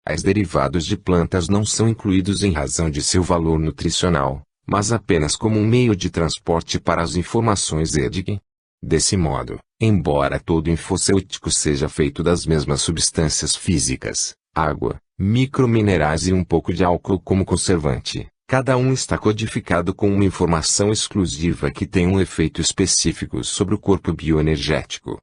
Os derivados de plantas não são incluídos em razão de seu valor nutricional, mas apenas como um meio de transporte para as informações EDG. Desse modo, embora todo infocêutico seja feito das mesmas substâncias físicas, água, microminerais e um pouco de álcool como conservante, cada um está codificado com uma informação exclusiva que tem um efeito específico sobre o corpo bioenergético.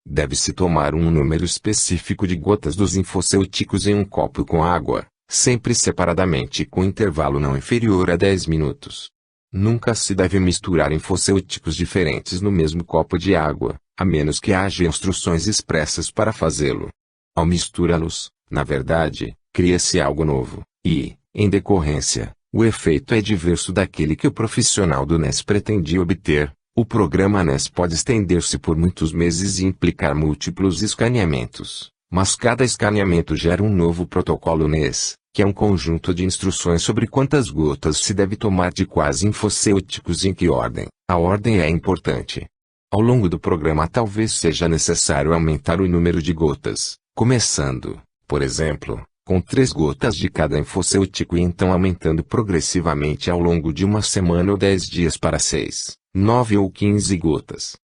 Deve-se tomar um número específico de gotas dos infocêuticos em um copo com água, sempre separadamente com intervalo não inferior a 10 minutos. Nunca se deve misturar infocêuticos diferentes no mesmo copo de água, a menos que haja instruções expressas para fazê-lo. Ao misturá-los, na verdade, cria-se algo novo, e, em decorrência, o efeito é diverso daquele que o profissional do NES pretendia obter. O programa NES pode estender-se por muitos meses e implicar múltiplos escaneamentos, mas cada escaneamento gera um novo protocolo NES, que é um conjunto de instruções sobre quantas gotas se deve tomar de quais infocêuticos e em que ordem. A ordem é importante. Ao longo do programa talvez seja necessário aumentar o número de gotas, começando, por exemplo, com 3 gotas de cada infocêutico e então aumentando progressivamente ao longo de uma semana ou 10 dias para 6, 9 ou 15 gotas.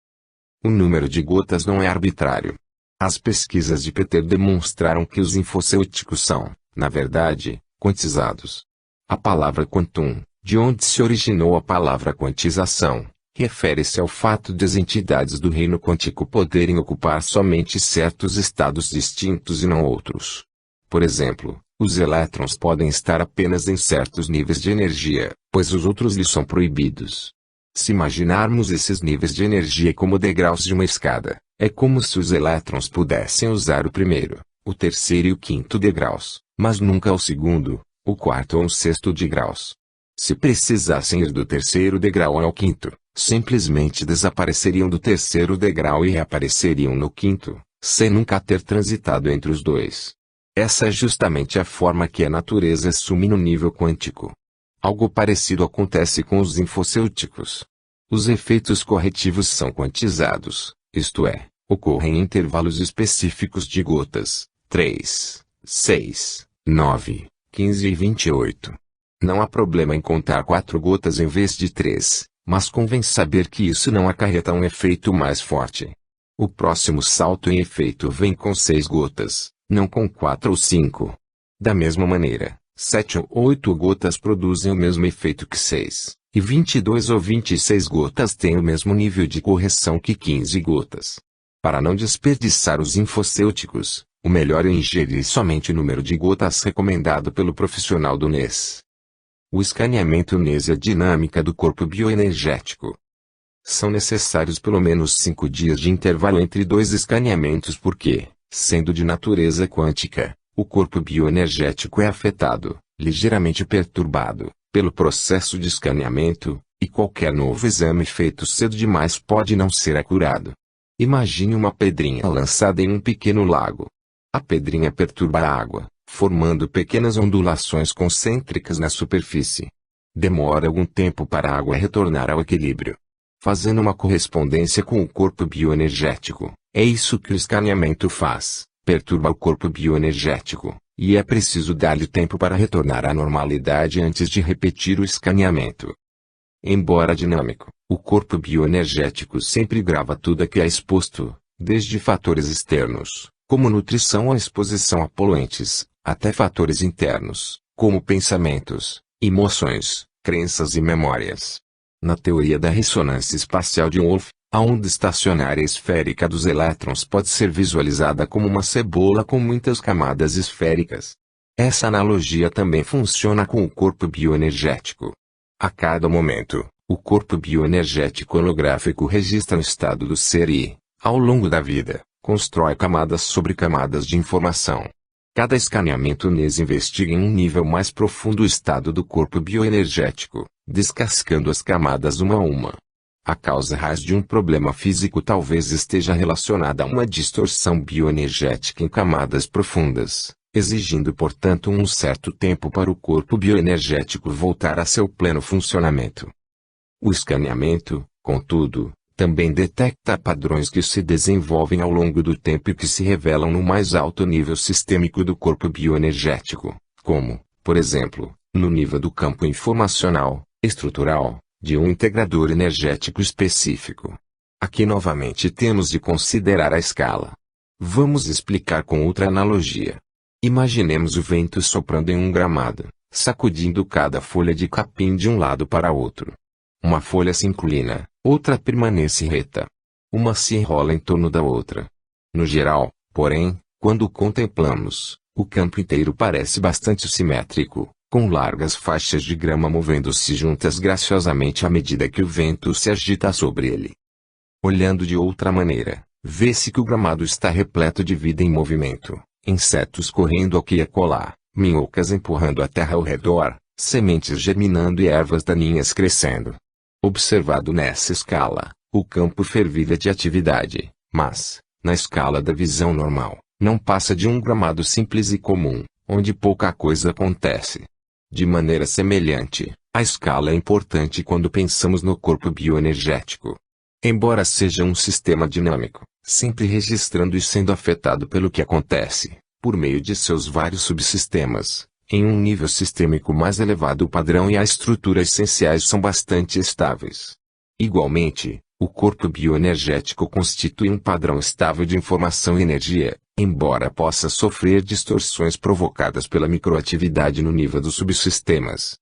O número de gotas não é arbitrário. As pesquisas de Peter demonstraram que os infocêuticos são, na verdade, quantizados. A palavra quantum, de onde se originou a palavra quantização, refere-se ao fato de as entidades do reino quântico poderem ocupar somente certos estados distintos e não outros. Por exemplo, os elétrons podem estar apenas em certos níveis de energia, pois os outros lhes são proibidos. Se imaginarmos esses níveis de energia como degraus de uma escada, é como se os elétrons pudessem usar o primeiro, o terceiro e o quinto degraus, mas nunca o segundo, o quarto ou o sexto degraus. Se precisassem ir do terceiro degrau ao quinto, simplesmente desapareceriam do terceiro degrau e reapareceriam no quinto, sem nunca ter transitado entre os dois. Essa é justamente a forma que a natureza assume no nível quântico. Algo parecido acontece com os infocêuticos. Os efeitos corretivos são quantizados, isto é, ocorrem em intervalos específicos de gotas, 3, 6, 9, 15 e 28. Não há problema em contar 4 gotas em vez de 3, mas convém saber que isso não acarreta um efeito mais forte. O próximo salto em efeito vem com 6 gotas, não com 4 ou 5. Da mesma maneira, 7 ou 8 gotas produzem o mesmo efeito que 6, e 22 ou 26 gotas têm o mesmo nível de correção que 15 gotas. Para não desperdiçar os infocêuticos, o melhor é ingerir somente o número de gotas recomendado pelo profissional do NES. O escaneamento NES e a dinâmica do corpo bioenergético. São necessários pelo menos 5 dias de intervalo entre 2 escaneamentos porque, sendo de natureza quântica, o corpo bioenergético é afetado, ligeiramente perturbado, pelo processo de escaneamento, e qualquer novo exame feito cedo demais pode não ser acurado. Imagine uma pedrinha lançada em um pequeno lago. A pedrinha perturba a água, formando pequenas ondulações concêntricas na superfície. Demora algum tempo para a água retornar ao equilíbrio, fazendo uma correspondência com o corpo bioenergético. É isso que o escaneamento faz, perturba o corpo bioenergético, e é preciso dar-lhe tempo para retornar à normalidade antes de repetir o escaneamento. Embora dinâmico, o corpo bioenergético sempre grava tudo a que é exposto, desde fatores externos, como nutrição ou exposição a poluentes, até fatores internos, como pensamentos, emoções, crenças e memórias. Na teoria da ressonância espacial de Wolff, a onda estacionária esférica dos elétrons pode ser visualizada como uma cebola com muitas camadas esféricas. Essa analogia também funciona com o corpo bioenergético. A cada momento, o corpo bioenergético holográfico registra o estado do ser e, ao longo da vida, constrói camadas sobre camadas de informação. Cada escaneamento NES investiga em um nível mais profundo o estado do corpo bioenergético, descascando as camadas uma a uma. A causa raiz de um problema físico talvez esteja relacionada a uma distorção bioenergética em camadas profundas, exigindo portanto um certo tempo para o corpo bioenergético voltar a seu pleno funcionamento. O escaneamento, contudo, Também detecta padrões que se desenvolvem ao longo do tempo e que se revelam no mais alto nível sistêmico do corpo bioenergético, como, por exemplo, no nível do campo informacional, estrutural, de um integrador energético específico. Aqui novamente temos de considerar a escala. Vamos explicar com outra analogia. Imaginemos o vento soprando em um gramado, sacudindo cada folha de capim de um lado para outro. Uma folha se inclina, outra permanece reta. Uma se enrola em torno da outra. No geral, porém, quando contemplamos, o campo inteiro parece bastante simétrico, com largas faixas de grama movendo-se juntas graciosamente à medida que o vento se agita sobre ele. Olhando de outra maneira, vê-se que o gramado está repleto de vida em movimento, insetos correndo aqui e acolá, minhocas empurrando a terra ao redor, sementes germinando e ervas daninhas crescendo. Observado nessa escala, o campo fervilha de atividade, mas, na escala da visão normal, não passa de um gramado simples e comum, onde pouca coisa acontece. De maneira semelhante, a escala é importante quando pensamos no corpo bioenergético. Embora seja um sistema dinâmico, sempre registrando e sendo afetado pelo que acontece, por meio de seus vários subsistemas, em um nível sistêmico mais elevado o padrão e a estrutura essenciais são bastante estáveis. Igualmente, o corpo bioenergético constitui um padrão estável de informação e energia, embora possa sofrer distorções provocadas pela microatividade no nível dos subsistemas.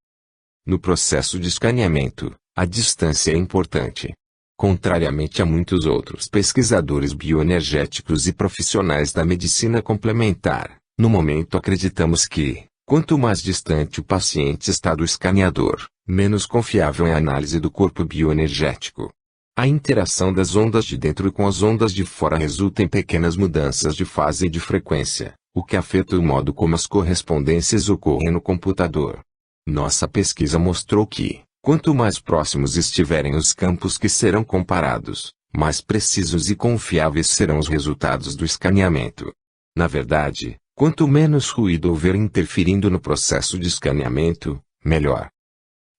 No processo de escaneamento, a distância é importante. Contrariamente a muitos outros pesquisadores bioenergéticos e profissionais da medicina complementar, no momento acreditamos que, quanto mais distante o paciente está do escaneador, menos confiável é a análise do corpo bioenergético. A interação das ondas de dentro com as ondas de fora resulta em pequenas mudanças de fase e de frequência, o que afeta o modo como as correspondências ocorrem no computador. Nossa pesquisa mostrou que, quanto mais próximos estiverem os campos que serão comparados, mais precisos e confiáveis serão os resultados do escaneamento. Na verdade, quanto menos ruído houver interferindo no processo de escaneamento, melhor.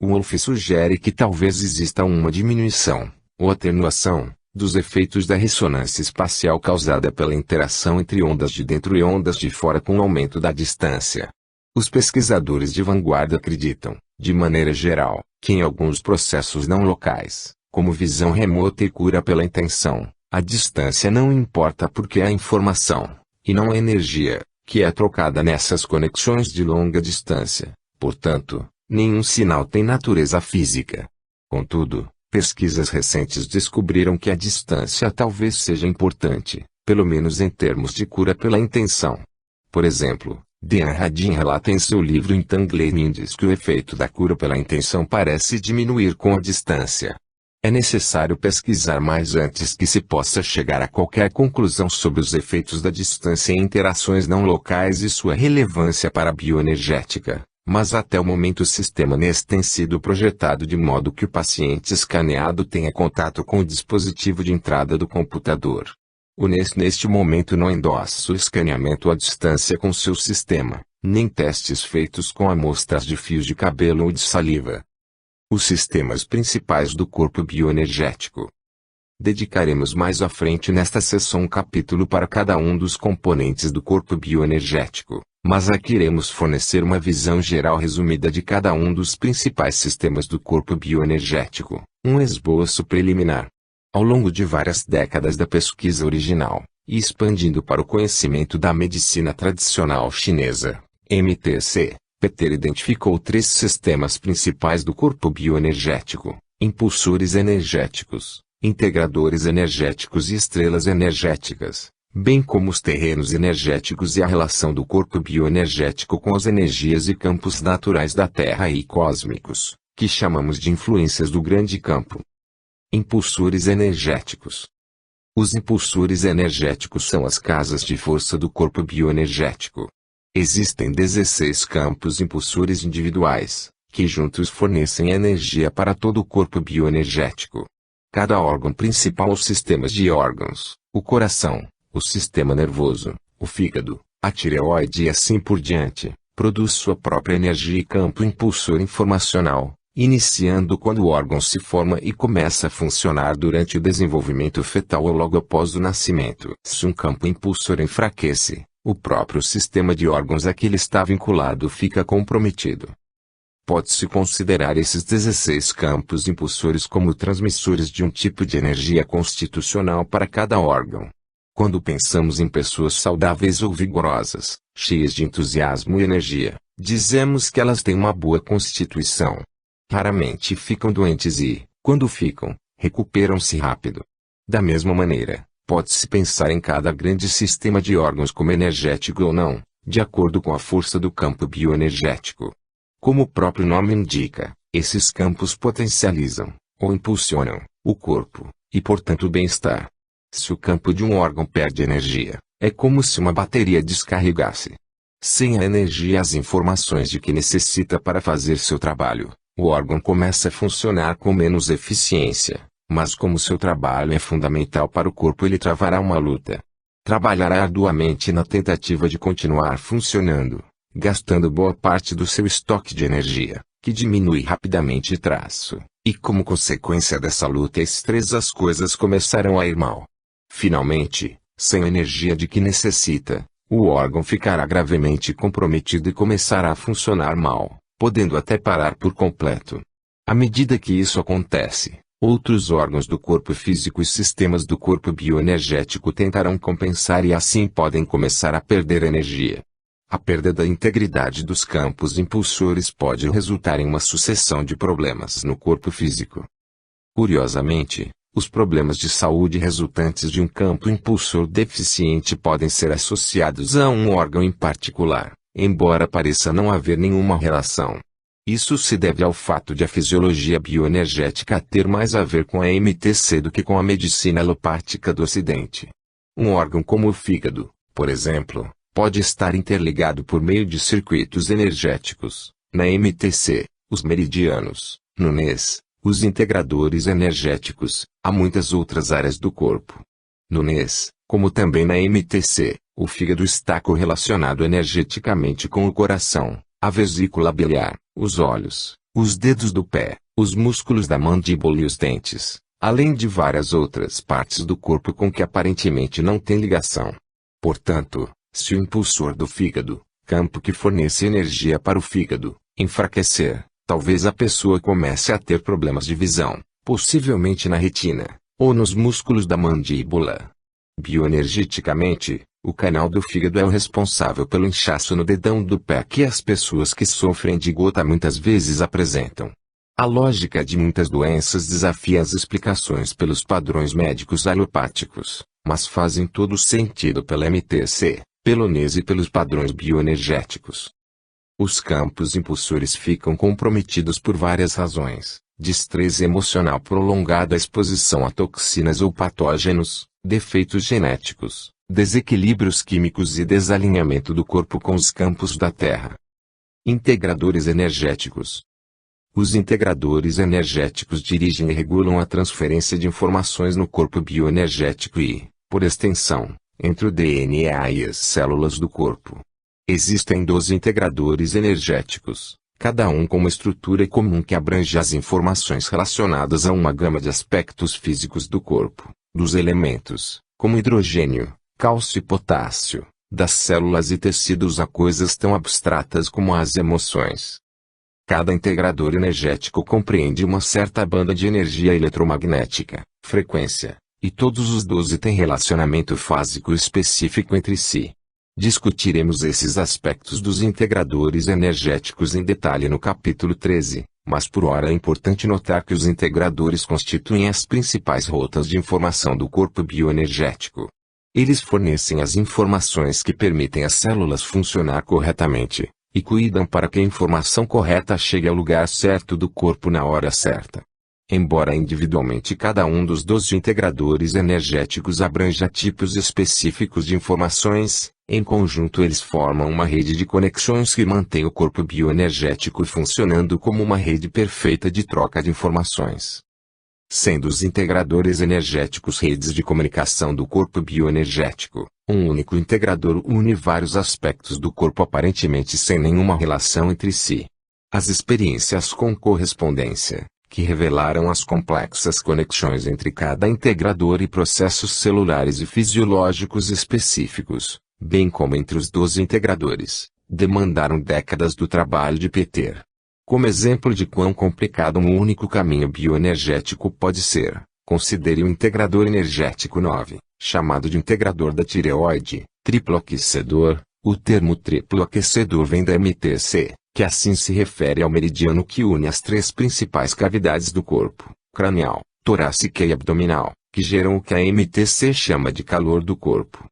Wolff sugere que talvez exista uma diminuição, ou atenuação, dos efeitos da ressonância espacial causada pela interação entre ondas de dentro e ondas de fora com o aumento da distância. Os pesquisadores de vanguarda acreditam, de maneira geral, que em alguns processos não locais, como visão remota e cura pela intenção, a distância não importa porque é a informação, e não a energia, que é trocada nessas conexões de longa distância. Portanto, nenhum sinal tem natureza física. Contudo, pesquisas recentes descobriram que a distância talvez seja importante, pelo menos em termos de cura pela intenção. Por exemplo, Dean Radin relata em seu livro Entangled Minds que o efeito da cura pela intenção parece diminuir com a distância. É necessário pesquisar mais antes que se possa chegar a qualquer conclusão sobre os efeitos da distância em interações não locais e sua relevância para a bioenergética, mas até o momento o sistema NES tem sido projetado de modo que o paciente escaneado tenha contato com o dispositivo de entrada do computador. O NES neste momento não endossa o escaneamento à distância com seu sistema, nem testes feitos com amostras de fios de cabelo ou de saliva. Os sistemas principais do corpo bioenergético. Dedicaremos mais à frente nesta sessão um capítulo para cada um dos componentes do corpo bioenergético, mas aqui iremos fornecer uma visão geral resumida de cada um dos principais sistemas do corpo bioenergético, um esboço preliminar. Ao longo de várias décadas da pesquisa original, e expandindo para o conhecimento da medicina tradicional chinesa, MTC, Peter identificou 3 sistemas principais do corpo bioenergético: impulsores energéticos, integradores energéticos e estrelas energéticas, bem como os terrenos energéticos e a relação do corpo bioenergético com as energias e campos naturais da Terra e cósmicos, que chamamos de influências do grande campo. Impulsores energéticos. Os impulsores energéticos são as casas de força do corpo bioenergético. Existem 16 campos impulsores individuais, que juntos fornecem energia para todo o corpo bioenergético. Cada órgão principal ou sistemas de órgãos, o coração, o sistema nervoso, o fígado, a tireoide e assim por diante, produz sua própria energia e campo impulsor informacional, iniciando quando o órgão se forma e começa a funcionar durante o desenvolvimento fetal ou logo após o nascimento. Se um campo impulsor enfraquece, o próprio sistema de órgãos a que ele está vinculado fica comprometido. Pode-se considerar esses 16 campos impulsores como transmissores de um tipo de energia constitucional para cada órgão. Quando pensamos em pessoas saudáveis ou vigorosas, cheias de entusiasmo e energia, dizemos que elas têm uma boa constituição. Raramente ficam doentes e, quando ficam, recuperam-se rápido. Da mesma maneira, pode-se pensar em cada grande sistema de órgãos como energético ou não, de acordo com a força do campo bioenergético. Como o próprio nome indica, esses campos potencializam, ou impulsionam, o corpo, e portanto o bem-estar. Se o campo de um órgão perde energia, é como se uma bateria descarregasse. Sem a energia e as informações de que necessita para fazer seu trabalho, o órgão começa a funcionar com menos eficiência, mas como seu trabalho é fundamental para o corpo, ele travará uma luta. Trabalhará arduamente na tentativa de continuar funcionando, gastando boa parte do seu estoque de energia, que diminui rapidamente e como consequência dessa luta e estresse as coisas começarão a ir mal. Finalmente, sem a energia de que necessita, o órgão ficará gravemente comprometido e começará a funcionar mal, podendo até parar por completo. À medida que isso acontece, outros órgãos do corpo físico e sistemas do corpo bioenergético tentarão compensar e assim podem começar a perder energia. A perda da integridade dos campos impulsores pode resultar em uma sucessão de problemas no corpo físico. Curiosamente, os problemas de saúde resultantes de um campo impulsor deficiente podem ser associados a um órgão em particular, embora pareça não haver nenhuma relação. Isso se deve ao fato de a fisiologia bioenergética ter mais a ver com a MTC do que com a medicina alopática do Ocidente. Um órgão como o fígado, por exemplo, pode estar interligado por meio de circuitos energéticos, na MTC, os meridianos, no NES, os integradores energéticos, a muitas outras áreas do corpo. No NES, como também na MTC, o fígado está correlacionado energeticamente com o coração, a vesícula biliar, os olhos, os dedos do pé, os músculos da mandíbula e os dentes, além de várias outras partes do corpo com que aparentemente não tem ligação. Portanto, se o impulsor do fígado, campo que fornece energia para o fígado, enfraquecer, talvez a pessoa comece a ter problemas de visão, possivelmente na retina, ou nos músculos da mandíbula. Bioenergeticamente, o canal do fígado é o responsável pelo inchaço no dedão do pé que as pessoas que sofrem de gota muitas vezes apresentam. A lógica de muitas doenças desafia as explicações pelos padrões médicos alopáticos, mas fazem todo sentido pela MTC, pelo NES e pelos padrões bioenergéticos. Os campos impulsores ficam comprometidos por várias razões: destresse emocional prolongado à exposição a toxinas ou patógenos, defeitos genéticos, desequilíbrios químicos e desalinhamento do corpo com os campos da Terra. Integradores energéticos. Os integradores energéticos dirigem e regulam a transferência de informações no corpo bioenergético e, por extensão, entre o DNA e as células do corpo. Existem 12 integradores energéticos, cada um com uma estrutura comum que abrange as informações relacionadas a uma gama de aspectos físicos do corpo, dos elementos, como hidrogênio, cálcio e potássio, das células e tecidos a coisas tão abstratas como as emoções. Cada integrador energético compreende uma certa banda de energia eletromagnética, frequência, e todos os 12 têm relacionamento fásico específico entre si. Discutiremos esses aspectos dos integradores energéticos em detalhe no capítulo 13, mas por ora é importante notar que os integradores constituem as principais rotas de informação do corpo bioenergético. Eles fornecem as informações que permitem às células funcionar corretamente, e cuidam para que a informação correta chegue ao lugar certo do corpo na hora certa. Embora individualmente cada um dos 12 integradores energéticos abranja tipos específicos de informações, em conjunto eles formam uma rede de conexões que mantém o corpo bioenergético funcionando como uma rede perfeita de troca de informações. Sendo os integradores energéticos redes de comunicação do corpo bioenergético, um único integrador une vários aspectos do corpo aparentemente sem nenhuma relação entre si. As experiências com correspondência, que revelaram as complexas conexões entre cada integrador e processos celulares e fisiológicos específicos, bem como entre os 12 integradores, demandaram décadas do trabalho de Peter. Como exemplo de quão complicado um único caminho bioenergético pode ser, considere o integrador energético 9, chamado de integrador da tireoide, triplo aquecedor. O termo triplo aquecedor vem da MTC, que assim se refere ao meridiano que une as 3 principais cavidades do corpo, cranial, torácica e abdominal, que geram o que a MTC chama de calor do corpo.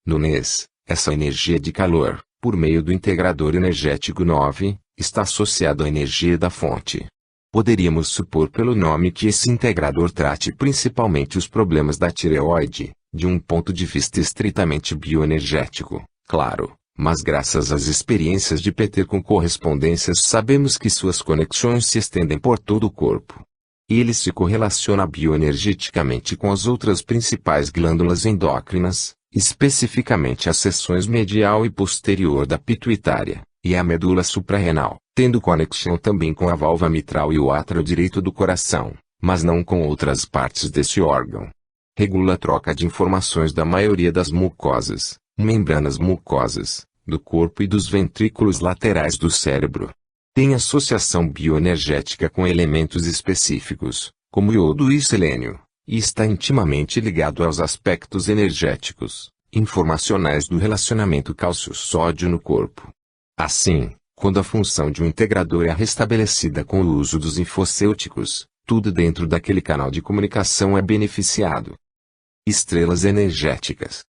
No NES, essa energia de calor, por meio do integrador energético 9, está associada à energia da fonte. Poderíamos supor pelo nome que esse integrador trate principalmente os problemas da tireoide, de um ponto de vista estritamente bioenergético, claro, mas graças às experiências de Peter com correspondências sabemos que suas conexões se estendem por todo o corpo. Ele se correlaciona bioenergeticamente com as outras principais glândulas endócrinas, especificamente as seções medial e posterior da pituitária, e a medula suprarrenal, tendo conexão também com a válvula mitral e o átrio direito do coração, mas não com outras partes desse órgão. Regula a troca de informações da maioria das mucosas, membranas mucosas, do corpo e dos ventrículos laterais do cérebro. Tem associação bioenergética com elementos específicos, como iodo e selênio, e está intimamente ligado aos aspectos energéticos, informacionais do relacionamento cálcio-sódio no corpo. Assim, quando a função de um integrador é restabelecida com o uso dos infocêuticos, tudo dentro daquele canal de comunicação é beneficiado. Estrelas energéticas.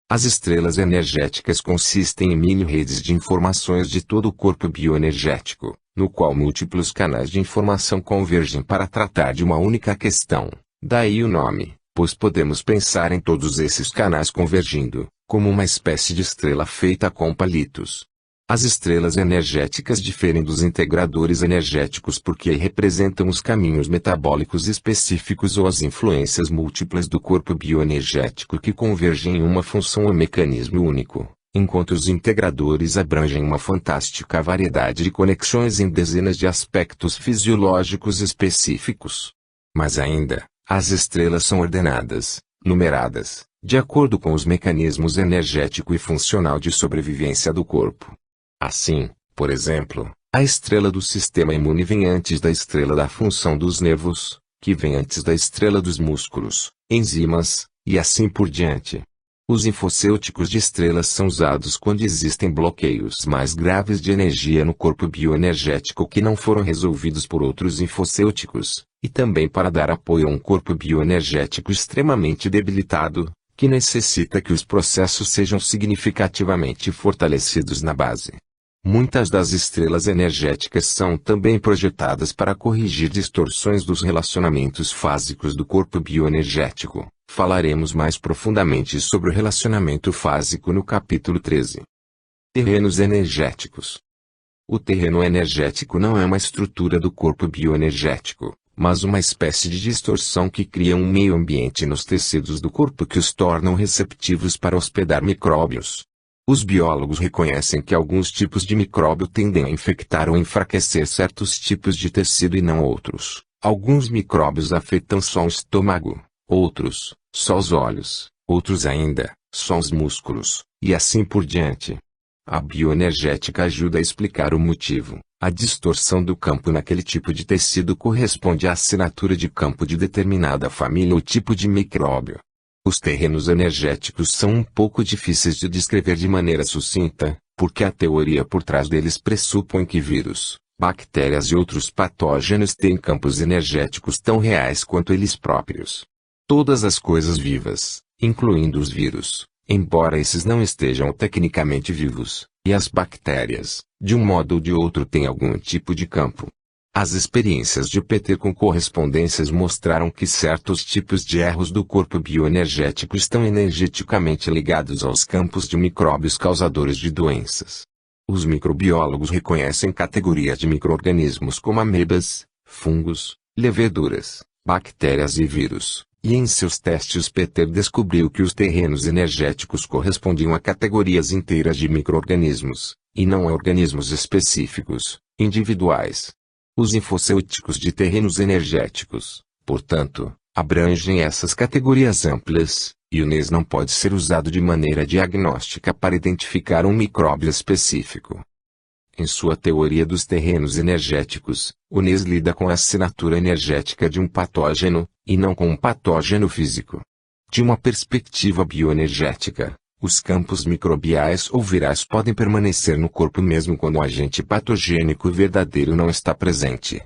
As estrelas energéticas consistem em mini-redes de informações de todo o corpo bioenergético, no qual múltiplos canais de informação convergem para tratar de uma única questão. Daí o nome, pois podemos pensar em todos esses canais convergindo, como uma espécie de estrela feita com palitos. As estrelas energéticas diferem dos integradores energéticos porque representam os caminhos metabólicos específicos ou as influências múltiplas do corpo bioenergético que convergem em uma função ou mecanismo único, enquanto os integradores abrangem uma fantástica variedade de conexões em dezenas de aspectos fisiológicos específicos. Mas ainda, as estrelas são ordenadas, numeradas, de acordo com os mecanismos energético e funcional de sobrevivência do corpo. Assim, por exemplo, a estrela do sistema imune vem antes da estrela da função dos nervos, que vem antes da estrela dos músculos, enzimas, e assim por diante. Os infocêuticos de estrelas são usados quando existem bloqueios mais graves de energia no corpo bioenergético que não foram resolvidos por outros infocêuticos, e também para dar apoio a um corpo bioenergético extremamente debilitado, que necessita que os processos sejam significativamente fortalecidos na base. Muitas das estrelas energéticas são também projetadas para corrigir distorções dos relacionamentos fásicos do corpo bioenergético. Falaremos mais profundamente sobre o relacionamento fásico no capítulo 13. Terrenos energéticos. O terreno energético não é uma estrutura do corpo bioenergético, mas uma espécie de distorção que cria um meio ambiente nos tecidos do corpo que os tornam receptivos para hospedar micróbios. Os biólogos reconhecem que alguns tipos de micróbio tendem a infectar ou enfraquecer certos tipos de tecido e não outros. Alguns micróbios afetam só o estômago, outros, só os olhos, outros ainda, só os músculos, e assim por diante. A bioenergética ajuda a explicar o motivo. A distorção do campo naquele tipo de tecido corresponde à assinatura de campo de determinada família ou tipo de micróbio. Os terrenos energéticos são um pouco difíceis de descrever de maneira sucinta, porque a teoria por trás deles pressupõe que vírus, bactérias e outros patógenos têm campos energéticos tão reais quanto eles próprios. Todas as coisas vivas, incluindo os vírus, embora esses não estejam tecnicamente vivos, e as bactérias, de um modo ou de outro têm algum tipo de campo. As experiências de Peter com correspondências mostraram que certos tipos de erros do corpo bioenergético estão energeticamente ligados aos campos de micróbios causadores de doenças. Os microbiólogos reconhecem categorias de micro-organismos como amebas, fungos, leveduras, bactérias e vírus, e em seus testes Peter descobriu que os terrenos energéticos correspondiam a categorias inteiras de micro-organismos, e não a organismos específicos, individuais. Os infocêuticos de terrenos energéticos, portanto, abrangem essas categorias amplas, e o NES não pode ser usado de maneira diagnóstica para identificar um micróbio específico. Em sua teoria dos terrenos energéticos, o NES lida com a assinatura energética de um patógeno, e não com um patógeno físico. De uma perspectiva bioenergética, os campos microbiais ou virais podem permanecer no corpo mesmo quando o agente patogênico verdadeiro não está presente.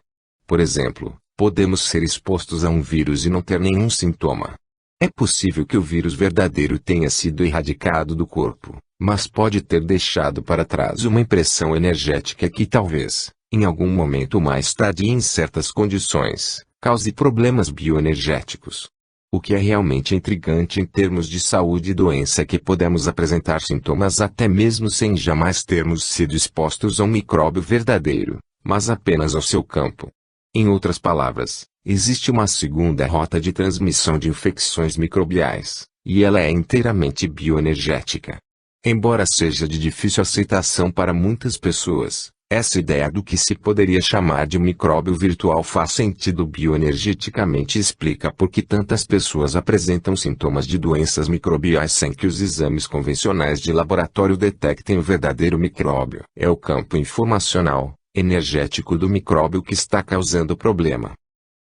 Por exemplo, podemos ser expostos a um vírus e não ter nenhum sintoma. É possível que o vírus verdadeiro tenha sido erradicado do corpo, mas pode ter deixado para trás uma impressão energética que talvez, em algum momento mais tarde e em certas condições, cause problemas bioenergéticos. O que é realmente intrigante em termos de saúde e doença é que podemos apresentar sintomas até mesmo sem jamais termos sido expostos a um micróbio verdadeiro, mas apenas ao seu campo. Em outras palavras, existe uma segunda rota de transmissão de infecções microbiais, e ela é inteiramente bioenergética. Embora seja de difícil aceitação para muitas pessoas, essa ideia do que se poderia chamar de um micróbio virtual faz sentido bioenergeticamente e explica por que tantas pessoas apresentam sintomas de doenças microbiais sem que os exames convencionais de laboratório detectem o verdadeiro micróbio. É o campo informacional, energético do micróbio que está causando o problema.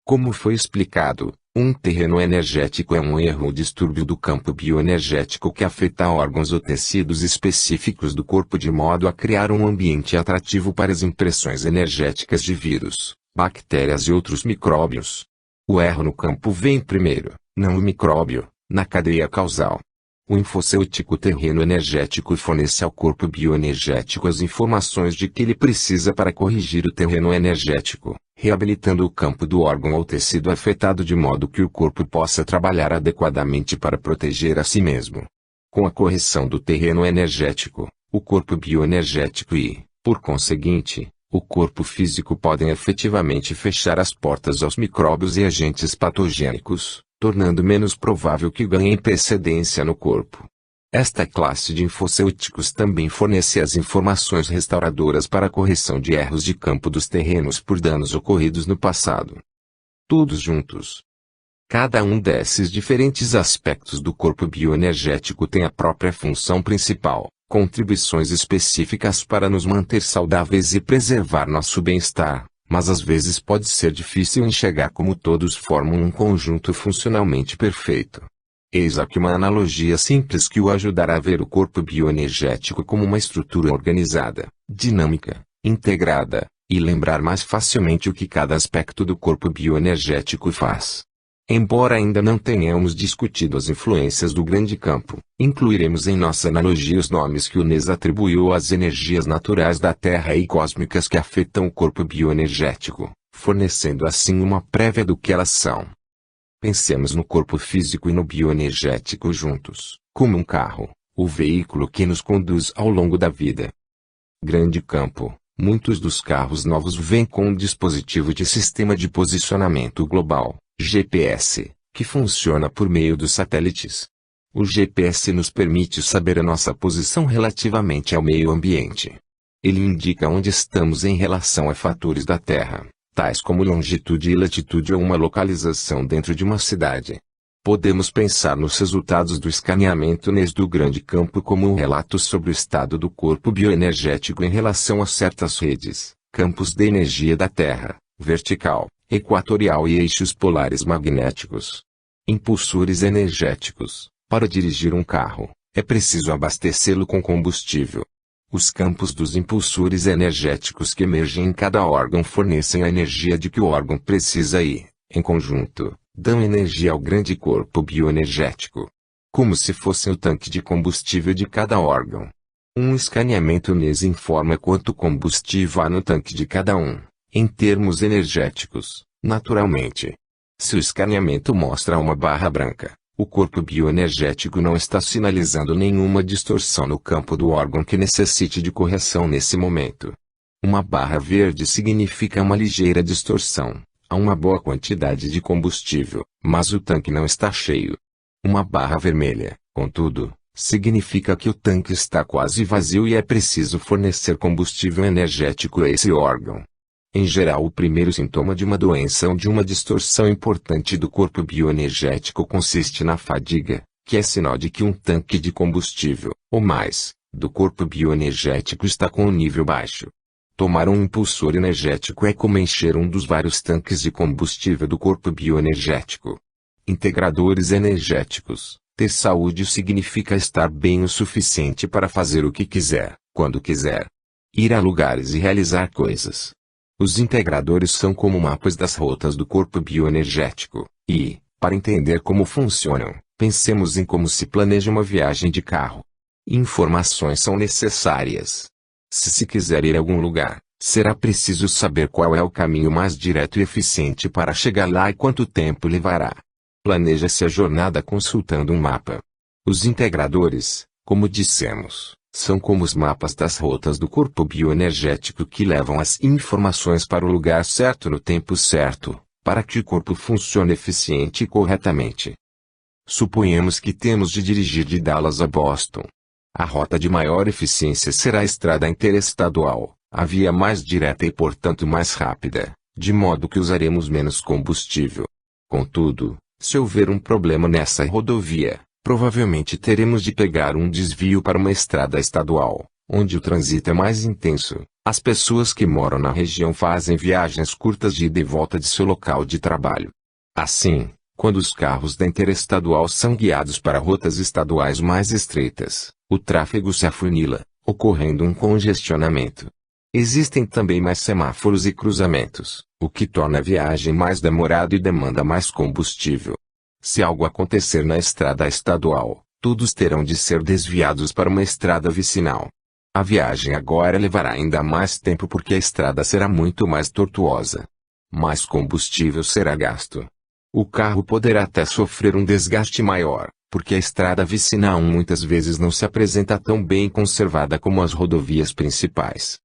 Como foi explicado, um terreno energético é um erro ou distúrbio do campo bioenergético que afeta órgãos ou tecidos específicos do corpo de modo a criar um ambiente atrativo para as impressões energéticas de vírus, bactérias e outros micróbios. O erro no campo vem primeiro, não o micróbio, na cadeia causal. O infocêutico terreno energético fornece ao corpo bioenergético as informações de que ele precisa para corrigir o terreno energético, reabilitando o campo do órgão ou tecido afetado de modo que o corpo possa trabalhar adequadamente para proteger a si mesmo. Com a correção do terreno energético, o corpo bioenergético e, por conseguinte, o corpo físico podem efetivamente fechar as portas aos micróbios e agentes patogênicos, tornando menos provável que ganhem precedência no corpo. Esta classe de infocêuticos também fornece as informações restauradoras para a correção de erros de campo dos terrenos por danos ocorridos no passado. Todos juntos. Cada um desses diferentes aspectos do corpo bioenergético tem a própria função principal, contribuições específicas para nos manter saudáveis e preservar nosso bem-estar, mas às vezes pode ser difícil enxergar como todos formam um conjunto funcionalmente perfeito. Eis aqui uma analogia simples que o ajudará a ver o corpo bioenergético como uma estrutura organizada, dinâmica, integrada, e lembrar mais facilmente o que cada aspecto do corpo bioenergético faz. Embora ainda não tenhamos discutido as influências do grande campo, incluiremos em nossa analogia os nomes que o NES atribuiu às energias naturais da Terra e cósmicas que afetam o corpo bioenergético, fornecendo assim uma prévia do que elas são. Pensemos no corpo físico e no bioenergético juntos, como um carro, o veículo que nos conduz ao longo da vida. Grande campo. Muitos dos carros novos vêm com um dispositivo de sistema de posicionamento global, GPS, que funciona por meio dos satélites. O GPS nos permite saber a nossa posição relativamente ao meio ambiente. Ele indica onde estamos em relação a fatores da Terra, tais como longitude e latitude ou uma localização dentro de uma cidade. Podemos pensar nos resultados do escaneamento NES do grande campo como um relato sobre o estado do corpo bioenergético em relação a certas redes, campos de energia da Terra, vertical, equatorial e eixos polares magnéticos. Impulsores energéticos. Para dirigir um carro, é preciso abastecê-lo com combustível. Os campos dos impulsores energéticos que emergem em cada órgão fornecem a energia de que o órgão precisa e, em conjunto, dão energia ao grande corpo bioenergético. Como se fosse o tanque de combustível de cada órgão. Um escaneamento NES informa quanto combustível há no tanque de cada um, em termos energéticos, naturalmente. Se o escaneamento mostra uma barra branca, o corpo bioenergético não está sinalizando nenhuma distorção no campo do órgão que necessite de correção nesse momento. Uma barra verde significa uma ligeira distorção. Há uma boa quantidade de combustível, mas o tanque não está cheio. Uma barra vermelha, contudo, significa que o tanque está quase vazio e é preciso fornecer combustível energético a esse órgão. Em geral, o primeiro sintoma de uma doença ou de uma distorção importante do corpo bioenergético consiste na fadiga, que é sinal de que um tanque de combustível, ou mais, do corpo bioenergético está com um nível baixo. Tomar um impulsor energético é como encher um dos vários tanques de combustível do corpo bioenergético. Integradores energéticos. Ter saúde significa estar bem o suficiente para fazer o que quiser, quando quiser. Ir a lugares e realizar coisas. Os integradores são como mapas das rotas do corpo bioenergético, e, para entender como funcionam, pensemos em como se planeja uma viagem de carro. Informações são necessárias. Se quiser ir a algum lugar, será preciso saber qual é o caminho mais direto e eficiente para chegar lá e quanto tempo levará. Planeja-se a jornada consultando um mapa. Os integradores, como dissemos, são como os mapas das rotas do corpo bioenergético que levam as informações para o lugar certo no tempo certo, para que o corpo funcione eficiente e corretamente. Suponhamos que temos de dirigir de Dallas a Boston. A rota de maior eficiência será a estrada interestadual, a via mais direta e portanto mais rápida, de modo que usaremos menos combustível. Contudo, se houver um problema nessa rodovia, provavelmente teremos de pegar um desvio para uma estrada estadual, onde o trânsito é mais intenso. As pessoas que moram na região fazem viagens curtas de ida e volta de seu local de trabalho. Assim, quando os carros da interestadual são guiados para rotas estaduais mais estreitas, o tráfego se afunila, ocorrendo um congestionamento. Existem também mais semáforos e cruzamentos, o que torna a viagem mais demorada e demanda mais combustível. Se algo acontecer na estrada estadual, todos terão de ser desviados para uma estrada vicinal. A viagem agora levará ainda mais tempo porque a estrada será muito mais tortuosa. Mais combustível será gasto. O carro poderá até sofrer um desgaste maior, porque a estrada vicinal muitas vezes não se apresenta tão bem conservada como as rodovias principais.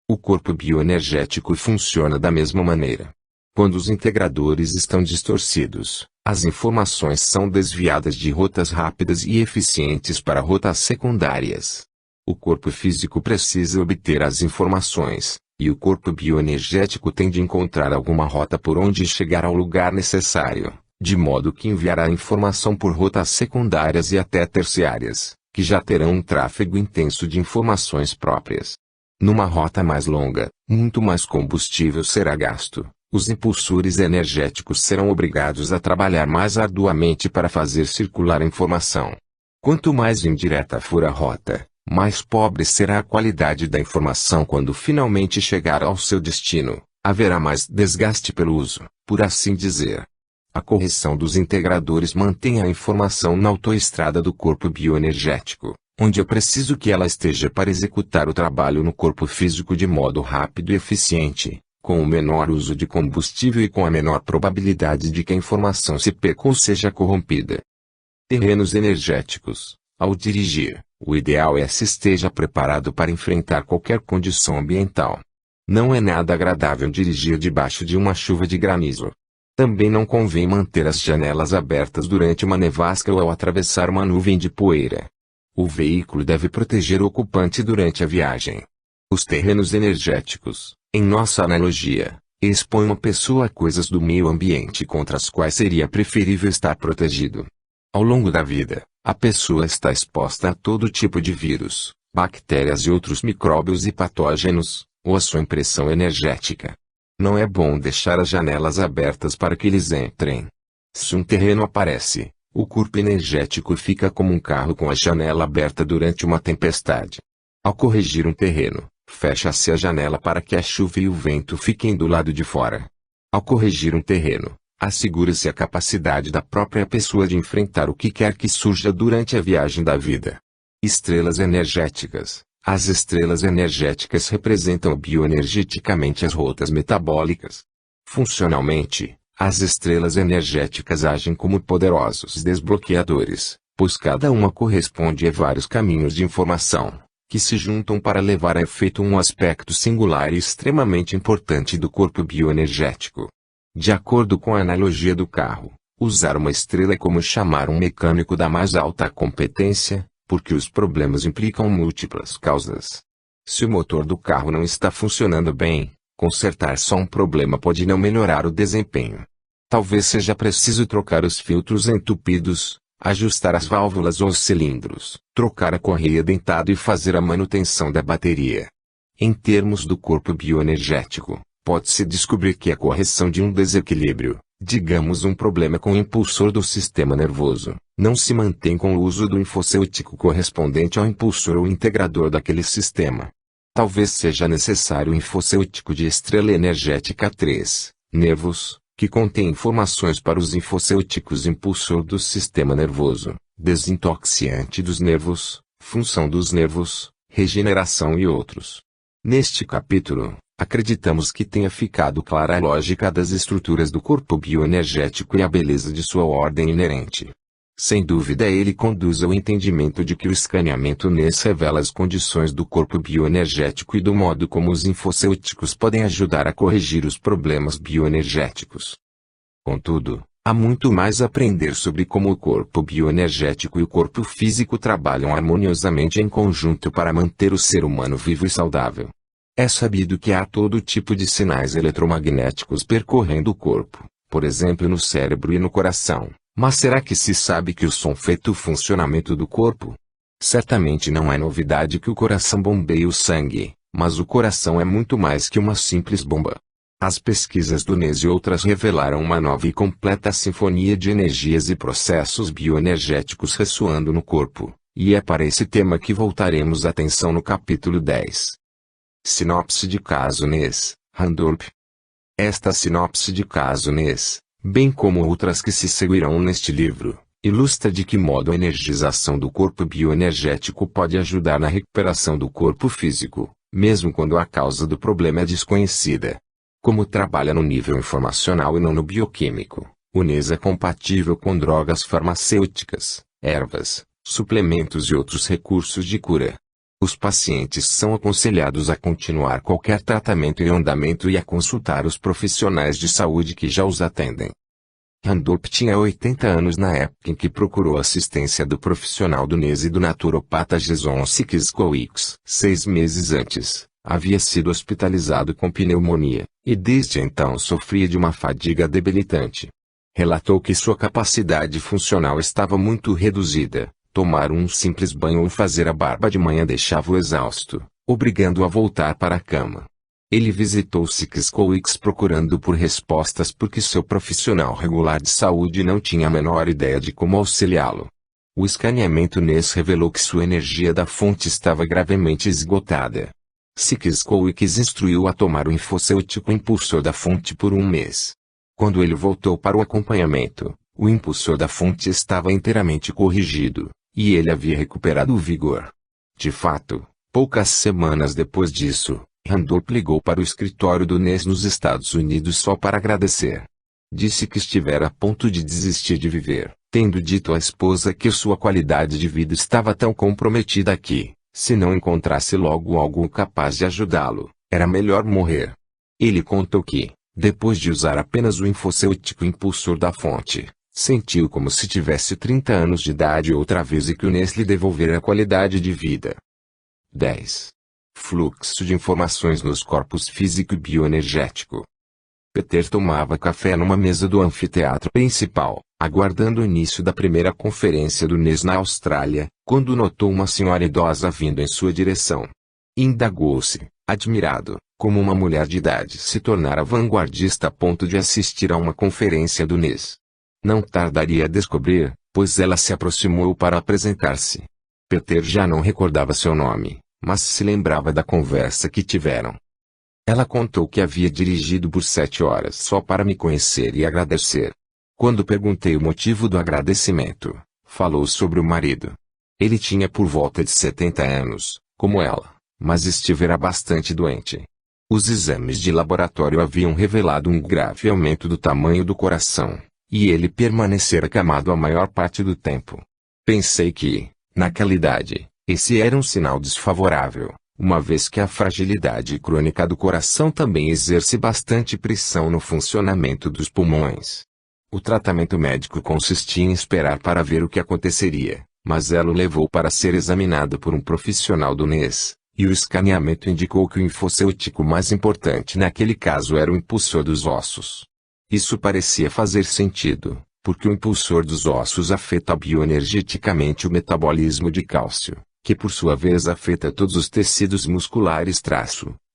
O corpo bioenergético funciona da mesma maneira. Quando os integradores estão distorcidos, as informações são desviadas de rotas rápidas e eficientes para rotas secundárias. O corpo físico precisa obter as informações, e o corpo bioenergético tem de encontrar alguma rota por onde chegar ao lugar necessário, de modo que enviará a informação por rotas secundárias e até terciárias, que já terão um tráfego intenso de informações próprias. Numa rota mais longa, muito mais combustível será gasto. Os impulsores energéticos serão obrigados a trabalhar mais arduamente para fazer circular a informação. Quanto mais indireta for a rota, mais pobre será a qualidade da informação quando finalmente chegar ao seu destino. Haverá mais desgaste pelo uso, por assim dizer. A correção dos integradores mantém a informação na autoestrada do corpo bioenergético, onde é preciso que ela esteja para executar o trabalho no corpo físico de modo rápido e eficiente, com o menor uso de combustível e com a menor probabilidade de que a informação se perca ou seja corrompida. Terrenos energéticos. Ao dirigir, o ideal é se esteja preparado para enfrentar qualquer condição ambiental. Não é nada agradável dirigir debaixo de uma chuva de granizo. Também não convém manter as janelas abertas durante uma nevasca ou ao atravessar uma nuvem de poeira. O veículo deve proteger o ocupante durante a viagem. Os terrenos energéticos, em nossa analogia, expõem uma pessoa a coisas do meio ambiente contra as quais seria preferível estar protegido. Ao longo da vida, a pessoa está exposta a todo tipo de vírus, bactérias e outros micróbios e patógenos, ou a sua impressão energética. Não é bom deixar as janelas abertas para que eles entrem. Se um terreno aparece, o corpo energético fica como um carro com a janela aberta durante uma tempestade. Ao corrigir um terreno, fecha-se a janela para que a chuva e o vento fiquem do lado de fora. Ao corrigir um terreno, assegura-se a capacidade da própria pessoa de enfrentar o que quer que surja durante a viagem da vida. Estrelas energéticas. As estrelas energéticas representam bioenergeticamente as rotas metabólicas. Funcionalmente, as estrelas energéticas agem como poderosos desbloqueadores, pois cada uma corresponde a vários caminhos de informação, que se juntam para levar a efeito um aspecto singular e extremamente importante do corpo bioenergético. De acordo com a analogia do carro, usar uma estrela é como chamar um mecânico da mais alta competência, porque os problemas implicam múltiplas causas. Se o motor do carro não está funcionando bem, consertar só um problema pode não melhorar o desempenho. Talvez seja preciso trocar os filtros entupidos, ajustar as válvulas ou os cilindros, trocar a correia dentada e fazer a manutenção da bateria. Em termos do corpo bioenergético, pode-se descobrir que a correção de um desequilíbrio, digamos um problema com o impulsor do sistema nervoso, não se mantém com o uso do infocêutico correspondente ao impulsor ou integrador daquele sistema. Talvez seja necessário o infocêutico de estrela energética 3, nervos, que contém informações para os infocêuticos impulsor do sistema nervoso, desintoxicante dos nervos, função dos nervos, regeneração e outros. Neste capítulo, acreditamos que tenha ficado clara a lógica das estruturas do corpo bioenergético e a beleza de sua ordem inerente. Sem dúvida ele conduz ao entendimento de que o escaneamento NES revela as condições do corpo bioenergético e do modo como os infocêuticos podem ajudar a corrigir os problemas bioenergéticos. Contudo, há muito mais a aprender sobre como o corpo bioenergético e o corpo físico trabalham harmoniosamente em conjunto para manter o ser humano vivo e saudável. É sabido que há todo tipo de sinais eletromagnéticos percorrendo o corpo, por exemplo no cérebro e no coração. Mas será que se sabe que o som afeta o funcionamento do corpo? Certamente não é novidade que o coração bombeie o sangue, mas o coração é muito mais que uma simples bomba. As pesquisas do NES e outras revelaram uma nova e completa sinfonia de energias e processos bioenergéticos ressoando no corpo, e é para esse tema que voltaremos a atenção no capítulo 10. Sinopse de caso NES, Randolph. Esta sinopse de caso NES, bem como outras que se seguirão neste livro, ilustra de que modo a energização do corpo bioenergético pode ajudar na recuperação do corpo físico, mesmo quando a causa do problema é desconhecida. Como trabalha no nível informacional e não no bioquímico, o NES é compatível com drogas farmacêuticas, ervas, suplementos e outros recursos de cura. Os pacientes são aconselhados a continuar qualquer tratamento em andamento e a consultar os profissionais de saúde que já os atendem. Randolph tinha 80 anos na época em que procurou assistência do profissional do NES e do naturopata Jason Sikskowicz. 6 meses antes, havia sido hospitalizado com pneumonia, e desde então sofria de uma fadiga debilitante. Relatou que sua capacidade funcional estava muito reduzida. Tomar um simples banho ou fazer a barba de manhã deixava-o exausto, obrigando-o a voltar para a cama. Ele visitou Sikskowicz procurando por respostas porque seu profissional regular de saúde não tinha a menor ideia de como auxiliá-lo. O escaneamento NES revelou que sua energia da fonte estava gravemente esgotada. Sikskowicz instruiu-o a tomar o infocêutico impulsor da fonte por um mês. Quando ele voltou para o acompanhamento, o impulsor da fonte estava inteiramente corrigido, e ele havia recuperado o vigor. De fato, poucas semanas depois disso, Randolph ligou para o escritório do NES nos Estados Unidos só para agradecer. Disse que estivera a ponto de desistir de viver, tendo dito à esposa que sua qualidade de vida estava tão comprometida que, se não encontrasse logo algo capaz de ajudá-lo, era melhor morrer. Ele contou que, depois de usar apenas o infocêutico impulsor da fonte, sentiu como se tivesse 30 anos de idade outra vez e que o NES lhe devolvera a qualidade de vida. 10. Fluxo de informações nos corpos físico e bioenergético. Peter tomava café numa mesa do anfiteatro principal, aguardando o início da primeira conferência do NES na Austrália, quando notou uma senhora idosa vindo em sua direção. Indagou-se, admirado, como uma mulher de idade se tornara vanguardista a ponto de assistir a uma conferência do NES. Não tardaria a descobrir, pois ela se aproximou para apresentar-se. Peter já não recordava seu nome, mas se lembrava da conversa que tiveram. Ela contou que havia dirigido por 7 horas só para me conhecer e agradecer. Quando perguntei o motivo do agradecimento, falou sobre o marido. Ele tinha por volta de 70 anos, como ela, mas estivera bastante doente. Os exames de laboratório haviam revelado um grave aumento do tamanho do coração, e ele permanecera acamado a maior parte do tempo. Pensei que, naquela idade, esse era um sinal desfavorável, uma vez que a fragilidade crônica do coração também exerce bastante pressão no funcionamento dos pulmões. O tratamento médico consistia em esperar para ver o que aconteceria, mas ela o levou para ser examinado por um profissional do NES, e o escaneamento indicou que o infocêutico mais importante naquele caso era o impulsor dos ossos. Isso parecia fazer sentido, porque o impulsor dos ossos afeta bioenergeticamente o metabolismo de cálcio, que por sua vez afeta todos os tecidos musculares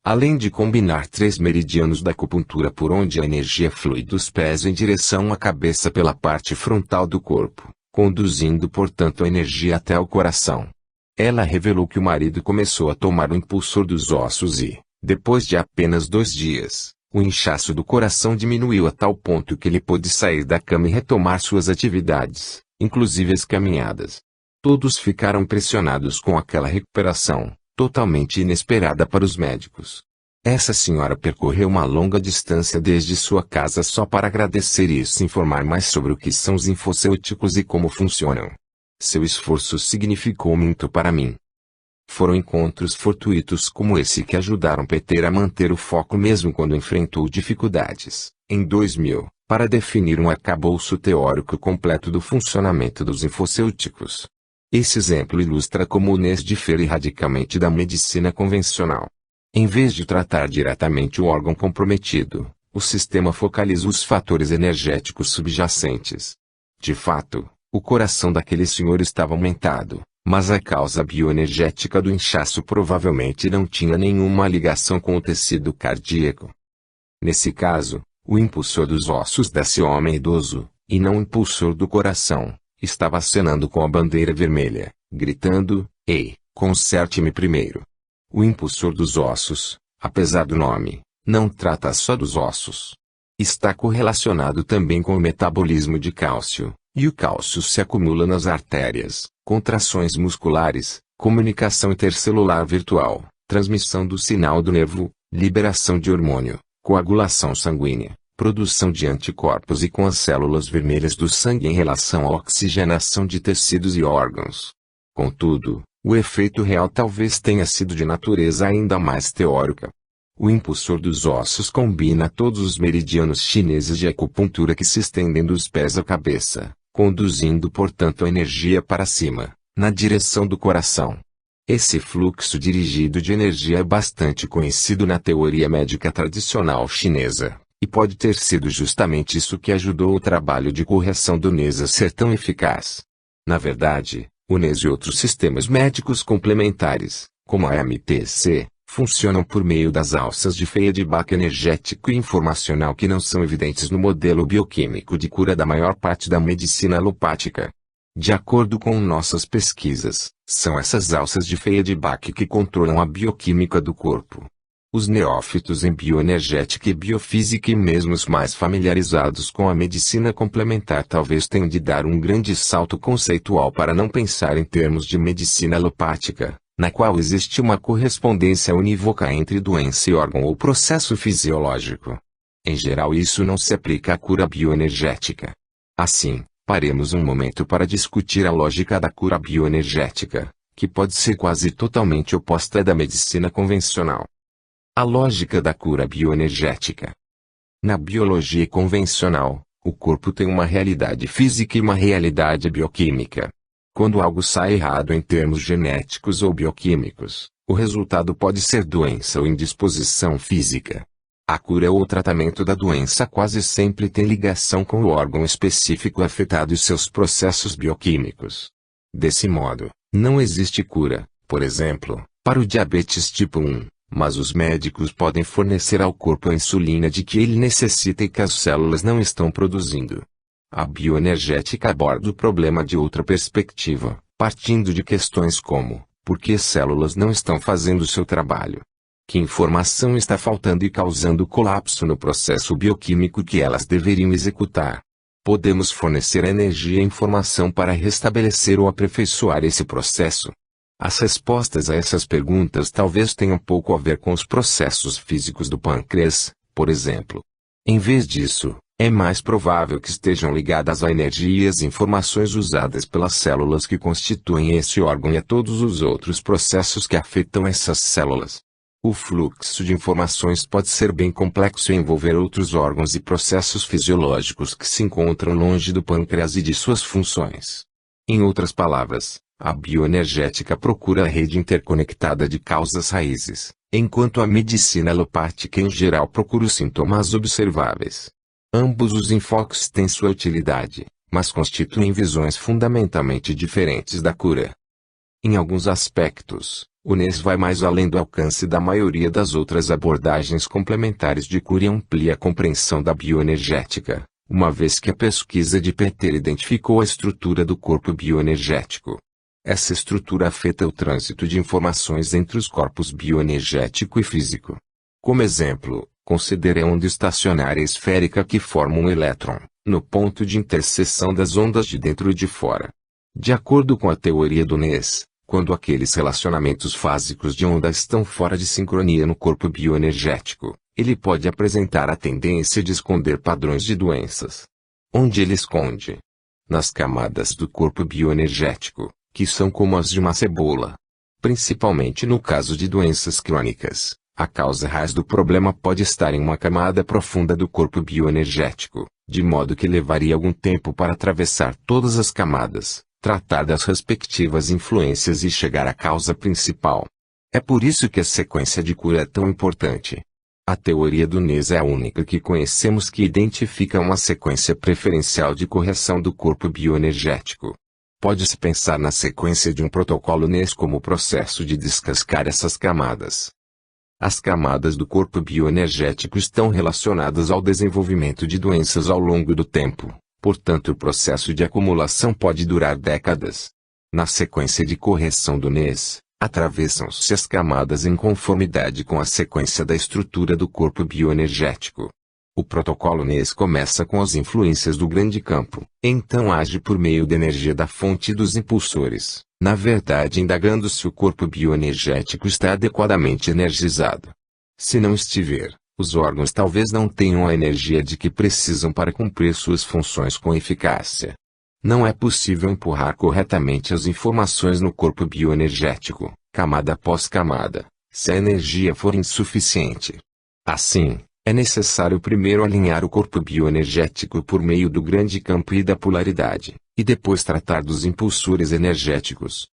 além de combinar 3 meridianos da acupuntura por onde a energia flui dos pés em direção à cabeça pela parte frontal do corpo, conduzindo portanto a energia até o coração. Ela revelou que o marido começou a tomar o impulsor dos ossos e, depois de apenas 2 dias, o inchaço do coração diminuiu a tal ponto que ele pôde sair da cama e retomar suas atividades, inclusive as caminhadas. Todos ficaram impressionados com aquela recuperação, totalmente inesperada para os médicos. Essa senhora percorreu uma longa distância desde sua casa só para agradecer e se informar mais sobre o que são os infocêuticos e como funcionam. Seu esforço significou muito para mim. Foram encontros fortuitos como esse que ajudaram Peter a manter o foco mesmo quando enfrentou dificuldades, em 2000, para definir um arcabouço teórico completo do funcionamento dos infocêuticos. Esse exemplo ilustra como o NES difere radicalmente da medicina convencional. Em vez de tratar diretamente o órgão comprometido, o sistema focaliza os fatores energéticos subjacentes. De fato, o coração daquele senhor estava aumentado, mas a causa bioenergética do inchaço provavelmente não tinha nenhuma ligação com o tecido cardíaco. Nesse caso, o impulsor dos ossos desse homem idoso, e não o impulsor do coração, estava acenando com a bandeira vermelha, gritando: "Ei, conserte-me primeiro." O impulsor dos ossos, apesar do nome, não trata só dos ossos. Está correlacionado também com o metabolismo de cálcio, e o cálcio se acumula nas artérias, contrações musculares, comunicação intercelular virtual, transmissão do sinal do nervo, liberação de hormônio, coagulação sanguínea, produção de anticorpos e com as células vermelhas do sangue em relação à oxigenação de tecidos e órgãos. Contudo, o efeito real talvez tenha sido de natureza ainda mais teórica. O impulsor dos ossos combina todos os meridianos chineses de acupuntura que se estendem dos pés à cabeça, conduzindo portanto a energia para cima, na direção do coração. Esse fluxo dirigido de energia é bastante conhecido na teoria médica tradicional chinesa, e pode ter sido justamente isso que ajudou o trabalho de correção do NES a ser tão eficaz. Na verdade, o NES e outros sistemas médicos complementares, como a MTC, funcionam por meio das alças de feedback energético e informacional que não são evidentes no modelo bioquímico de cura da maior parte da medicina alopática. De acordo com nossas pesquisas, são essas alças de feedback que controlam a bioquímica do corpo. Os neófitos em bioenergética e biofísica e mesmo os mais familiarizados com a medicina complementar talvez tenham de dar um grande salto conceitual para não pensar em termos de medicina alopática, na qual existe uma correspondência unívoca entre doença e órgão ou processo fisiológico. Em geral, isso não se aplica à cura bioenergética. Assim, paremos um momento para discutir a lógica da cura bioenergética, que pode ser quase totalmente oposta à da medicina convencional. A lógica da cura bioenergética. Na biologia convencional, o corpo tem uma realidade física e uma realidade bioquímica. Quando algo sai errado em termos genéticos ou bioquímicos, o resultado pode ser doença ou indisposição física. A cura ou o tratamento da doença quase sempre tem ligação com o órgão específico afetado e seus processos bioquímicos. Desse modo, não existe cura, por exemplo, para o diabetes tipo 1. Mas os médicos podem fornecer ao corpo a insulina de que ele necessita e que as células não estão produzindo. A bioenergética aborda o problema de outra perspectiva, partindo de questões como: por que células não estão fazendo seu trabalho? Que informação está faltando e causando colapso no processo bioquímico que elas deveriam executar? Podemos fornecer energia e informação para restabelecer ou aperfeiçoar esse processo? As respostas a essas perguntas talvez tenham pouco a ver com os processos físicos do pâncreas, por exemplo. Em vez disso, é mais provável que estejam ligadas à energia e às informações usadas pelas células que constituem esse órgão e a todos os outros processos que afetam essas células. O fluxo de informações pode ser bem complexo e envolver outros órgãos e processos fisiológicos que se encontram longe do pâncreas e de suas funções. Em outras palavras, a bioenergética procura a rede interconectada de causas raízes, enquanto a medicina alopática em geral procura os sintomas observáveis. Ambos os enfoques têm sua utilidade, mas constituem visões fundamentalmente diferentes da cura. Em alguns aspectos, o NES vai mais além do alcance da maioria das outras abordagens complementares de cura e amplia a compreensão da bioenergética, uma vez que a pesquisa de Peter identificou a estrutura do corpo bioenergético. Essa estrutura afeta o trânsito de informações entre os corpos bioenergético e físico. Como exemplo, considere a onda estacionária esférica que forma um elétron, no ponto de interseção das ondas de dentro e de fora. De acordo com a teoria do NES, quando aqueles relacionamentos fásicos de onda estão fora de sincronia no corpo bioenergético, ele pode apresentar a tendência de esconder padrões de doenças. Onde ele esconde? Nas camadas do corpo bioenergético, que são como as de uma cebola. Principalmente no caso de doenças crônicas, a causa raiz do problema pode estar em uma camada profunda do corpo bioenergético, de modo que levaria algum tempo para atravessar todas as camadas, tratar das respectivas influências e chegar à causa principal. É por isso que a sequência de cura é tão importante. A teoria do NES é a única que conhecemos que identifica uma sequência preferencial de correção do corpo bioenergético. Pode-se pensar na sequência de um protocolo NES como o processo de descascar essas camadas. As camadas do corpo bioenergético estão relacionadas ao desenvolvimento de doenças ao longo do tempo, portanto o processo de acumulação pode durar décadas. Na sequência de correção do NES, atravessam-se as camadas em conformidade com a sequência da estrutura do corpo bioenergético. O protocolo NES começa com as influências do grande campo, então age por meio da energia da fonte dos impulsores, na verdade indagando se o corpo bioenergético está adequadamente energizado. Se não estiver, os órgãos talvez não tenham a energia de que precisam para cumprir suas funções com eficácia. Não é possível empurrar corretamente as informações no corpo bioenergético, camada após camada, se a energia for insuficiente. Assim, é necessário primeiro alinhar o corpo bioenergético por meio do grande campo e da polaridade, e depois tratar dos impulsores energéticos.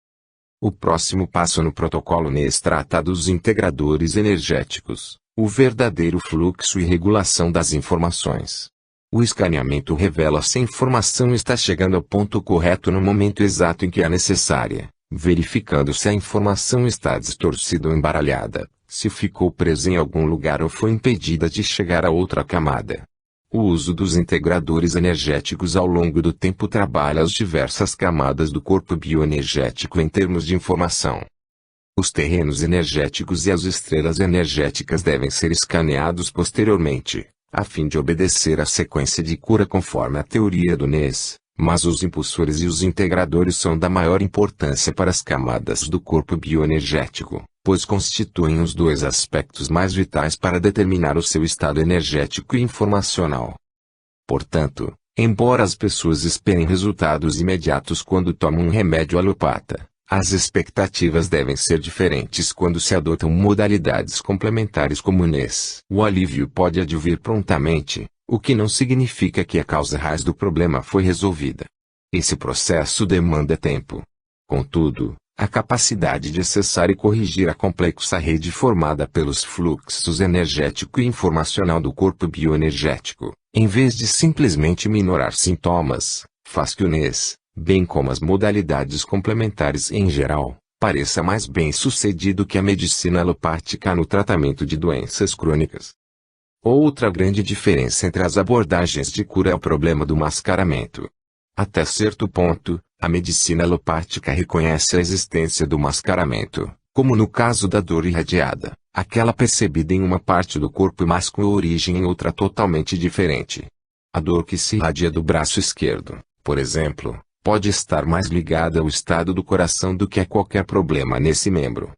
O próximo passo no protocolo NES trata dos integradores energéticos, o verdadeiro fluxo e regulação das informações. O escaneamento revela se a informação está chegando ao ponto correto no momento exato em que é necessária, verificando se a informação está distorcida ou embaralhada, se ficou presa em algum lugar ou foi impedida de chegar a outra camada. O uso dos integradores energéticos ao longo do tempo trabalha as diversas camadas do corpo bioenergético em termos de informação. Os terrenos energéticos e as estrelas energéticas devem ser escaneados posteriormente, a fim de obedecer à sequência de cura conforme a teoria do NES, mas os impulsores e os integradores são da maior importância para as camadas do corpo bioenergético, pois constituem os dois aspectos mais vitais para determinar o seu estado energético e informacional. Portanto, embora as pessoas esperem resultados imediatos quando tomam um remédio alopata, as expectativas devem ser diferentes quando se adotam modalidades complementares como o NES. O alívio pode advir prontamente, o que não significa que a causa raiz do problema foi resolvida. Esse processo demanda tempo. Contudo, a capacidade de acessar e corrigir a complexa rede formada pelos fluxos energético e informacional do corpo bioenergético, em vez de simplesmente minorar sintomas, faz que o NES, bem como as modalidades complementares em geral, pareça mais bem-sucedido que a medicina alopática no tratamento de doenças crônicas. Outra grande diferença entre as abordagens de cura é o problema do mascaramento. Até certo ponto, a medicina alopática reconhece a existência do mascaramento, como no caso da dor irradiada, aquela percebida em uma parte do corpo mas com origem em outra totalmente diferente. A dor que se irradia do braço esquerdo, por exemplo, pode estar mais ligada ao estado do coração do que a qualquer problema nesse membro.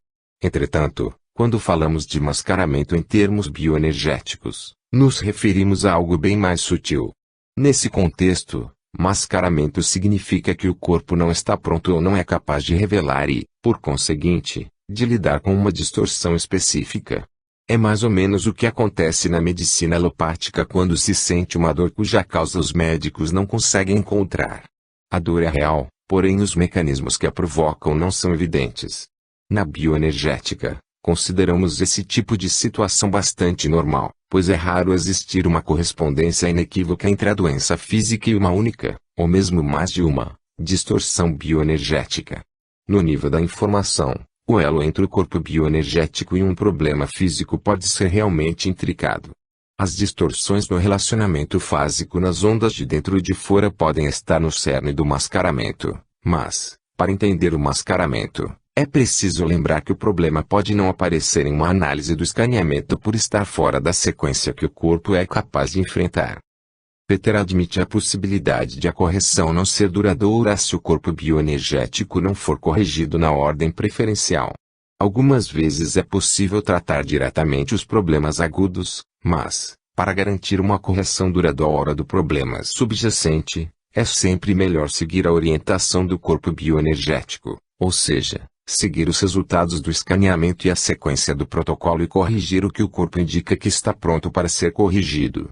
Entretanto, quando falamos de mascaramento em termos bioenergéticos, nos referimos a algo bem mais sutil. Nesse contexto, mascaramento significa que o corpo não está pronto ou não é capaz de revelar e, por conseguinte, de lidar com uma distorção específica. É mais ou menos o que acontece na medicina alopática quando se sente uma dor cuja causa os médicos não conseguem encontrar. A dor é real, porém os mecanismos que a provocam não são evidentes. Na bioenergética, consideramos esse tipo de situação bastante normal, pois é raro existir uma correspondência inequívoca entre a doença física e uma única, ou mesmo mais de uma, distorção bioenergética. No nível da informação, o elo entre o corpo bioenergético e um problema físico pode ser realmente intricado. As distorções no relacionamento fásico nas ondas de dentro e de fora podem estar no cerne do mascaramento, mas, para entender o mascaramento, é preciso lembrar que o problema pode não aparecer em uma análise do escaneamento por estar fora da sequência que o corpo é capaz de enfrentar. Peter admite a possibilidade de a correção não ser duradoura se o corpo bioenergético não for corrigido na ordem preferencial. Algumas vezes é possível tratar diretamente os problemas agudos, mas, para garantir uma correção duradoura do problema subjacente, é sempre melhor seguir a orientação do corpo bioenergético, ou seja, seguir os resultados do escaneamento e a sequência do protocolo e corrigir o que o corpo indica que está pronto para ser corrigido.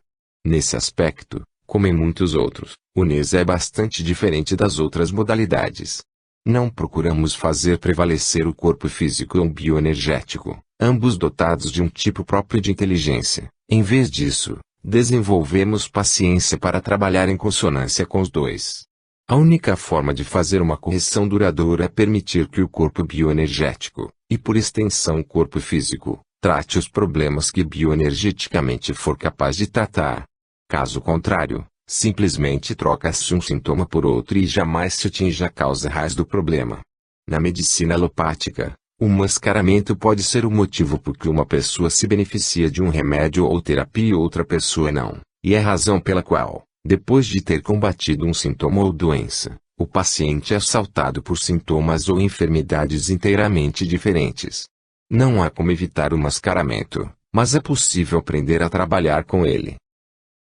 Nesse aspecto, como em muitos outros, o NES é bastante diferente das outras modalidades. Não procuramos fazer prevalecer o corpo físico ou bioenergético, ambos dotados de um tipo próprio de inteligência. Em vez disso, desenvolvemos paciência para trabalhar em consonância com os dois. A única forma de fazer uma correção duradoura é permitir que o corpo bioenergético, e por extensão o corpo físico, trate os problemas que bioenergeticamente for capaz de tratar. Caso contrário, simplesmente troca-se um sintoma por outro e jamais se atinge a causa raiz do problema. Na medicina alopática, o mascaramento pode ser o motivo por que uma pessoa se beneficia de um remédio ou terapia e outra pessoa não, e é a razão pela qual, depois de ter combatido um sintoma ou doença, o paciente é assaltado por sintomas ou enfermidades inteiramente diferentes. Não há como evitar o mascaramento, mas é possível aprender a trabalhar com ele.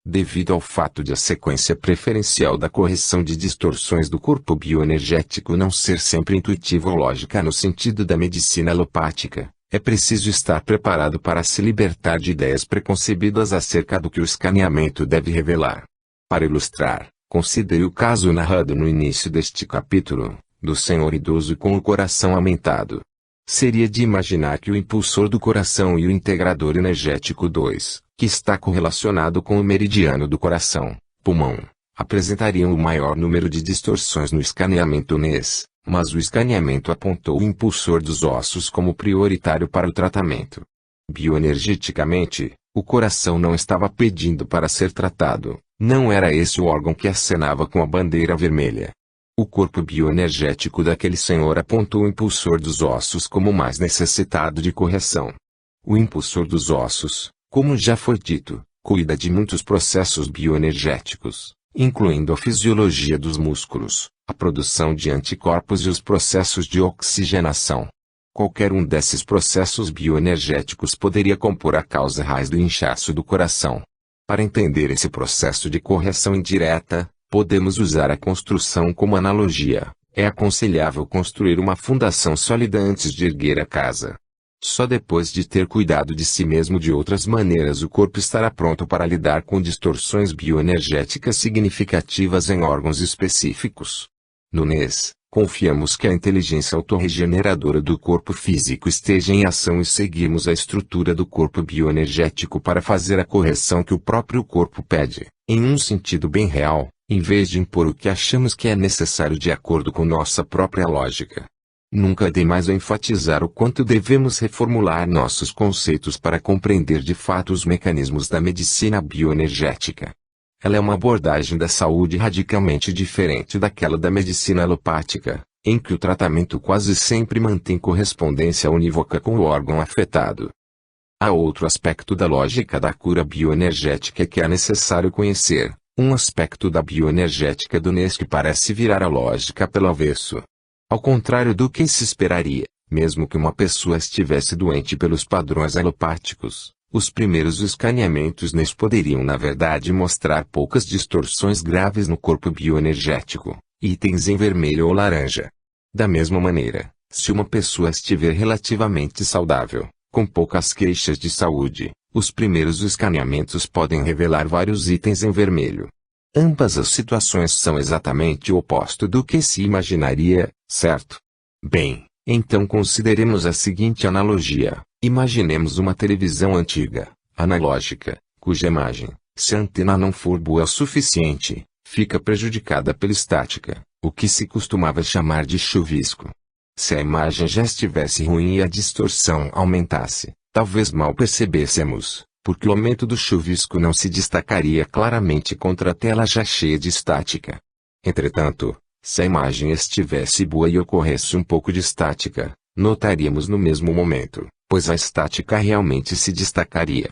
Devido ao fato de a sequência preferencial da correção de distorções do corpo bioenergético não ser sempre intuitiva ou lógica no sentido da medicina alopática, é preciso estar preparado para se libertar de ideias preconcebidas acerca do que o escaneamento deve revelar. Para ilustrar, considere o caso narrado no início deste capítulo, do senhor idoso com o coração aumentado. Seria de imaginar que o impulsor do coração e o integrador energético 2, que está correlacionado com o meridiano do coração, pulmão, apresentariam o maior número de distorções no escaneamento NES, mas o escaneamento apontou o impulsor dos ossos como prioritário para o tratamento. Bioenergeticamente, o coração não estava pedindo para ser tratado, não era esse o órgão que acenava com a bandeira vermelha. O corpo bioenergético daquele senhor apontou o impulsor dos ossos como o mais necessitado de correção. O impulsor dos ossos, como já foi dito, cuida de muitos processos bioenergéticos, incluindo a fisiologia dos músculos, a produção de anticorpos e os processos de oxigenação. Qualquer um desses processos bioenergéticos poderia compor a causa raiz do inchaço do coração. Para entender esse processo de correção indireta, podemos usar a construção como analogia. É aconselhável construir uma fundação sólida antes de erguer a casa. Só depois de ter cuidado de si mesmo de outras maneiras o corpo estará pronto para lidar com distorções bioenergéticas significativas em órgãos específicos. No NES, confiamos que a inteligência autorregeneradora do corpo físico esteja em ação e seguimos a estrutura do corpo bioenergético para fazer a correção que o próprio corpo pede, em um sentido bem real, em vez de impor o que achamos que é necessário de acordo com nossa própria lógica. Nunca é demais enfatizar o quanto devemos reformular nossos conceitos para compreender de fato os mecanismos da medicina bioenergética. Ela é uma abordagem da saúde radicalmente diferente daquela da medicina alopática, em que o tratamento quase sempre mantém correspondência unívoca com o órgão afetado. Há outro aspecto da lógica da cura bioenergética que é necessário conhecer, um aspecto da bioenergética do NES que parece virar a lógica pelo avesso. Ao contrário do que se esperaria, mesmo que uma pessoa estivesse doente pelos padrões alopáticos, os primeiros escaneamentos NES poderiam na verdade mostrar poucas distorções graves no corpo bioenergético, itens em vermelho ou laranja. Da mesma maneira, se uma pessoa estiver relativamente saudável, com poucas queixas de saúde, os primeiros escaneamentos podem revelar vários itens em vermelho. Ambas as situações são exatamente o oposto do que se imaginaria, certo? Bem, então consideremos a seguinte analogia. Imaginemos uma televisão antiga, analógica, cuja imagem, se a antena não for boa o suficiente, fica prejudicada pela estática, o que se costumava chamar de chuvisco. Se a imagem já estivesse ruim e a distorção aumentasse, talvez mal percebêssemos, porque o aumento do chuvisco não se destacaria claramente contra a tela já cheia de estática. Entretanto, se a imagem estivesse boa e ocorresse um pouco de estática, notaríamos no mesmo momento, pois a estática realmente se destacaria.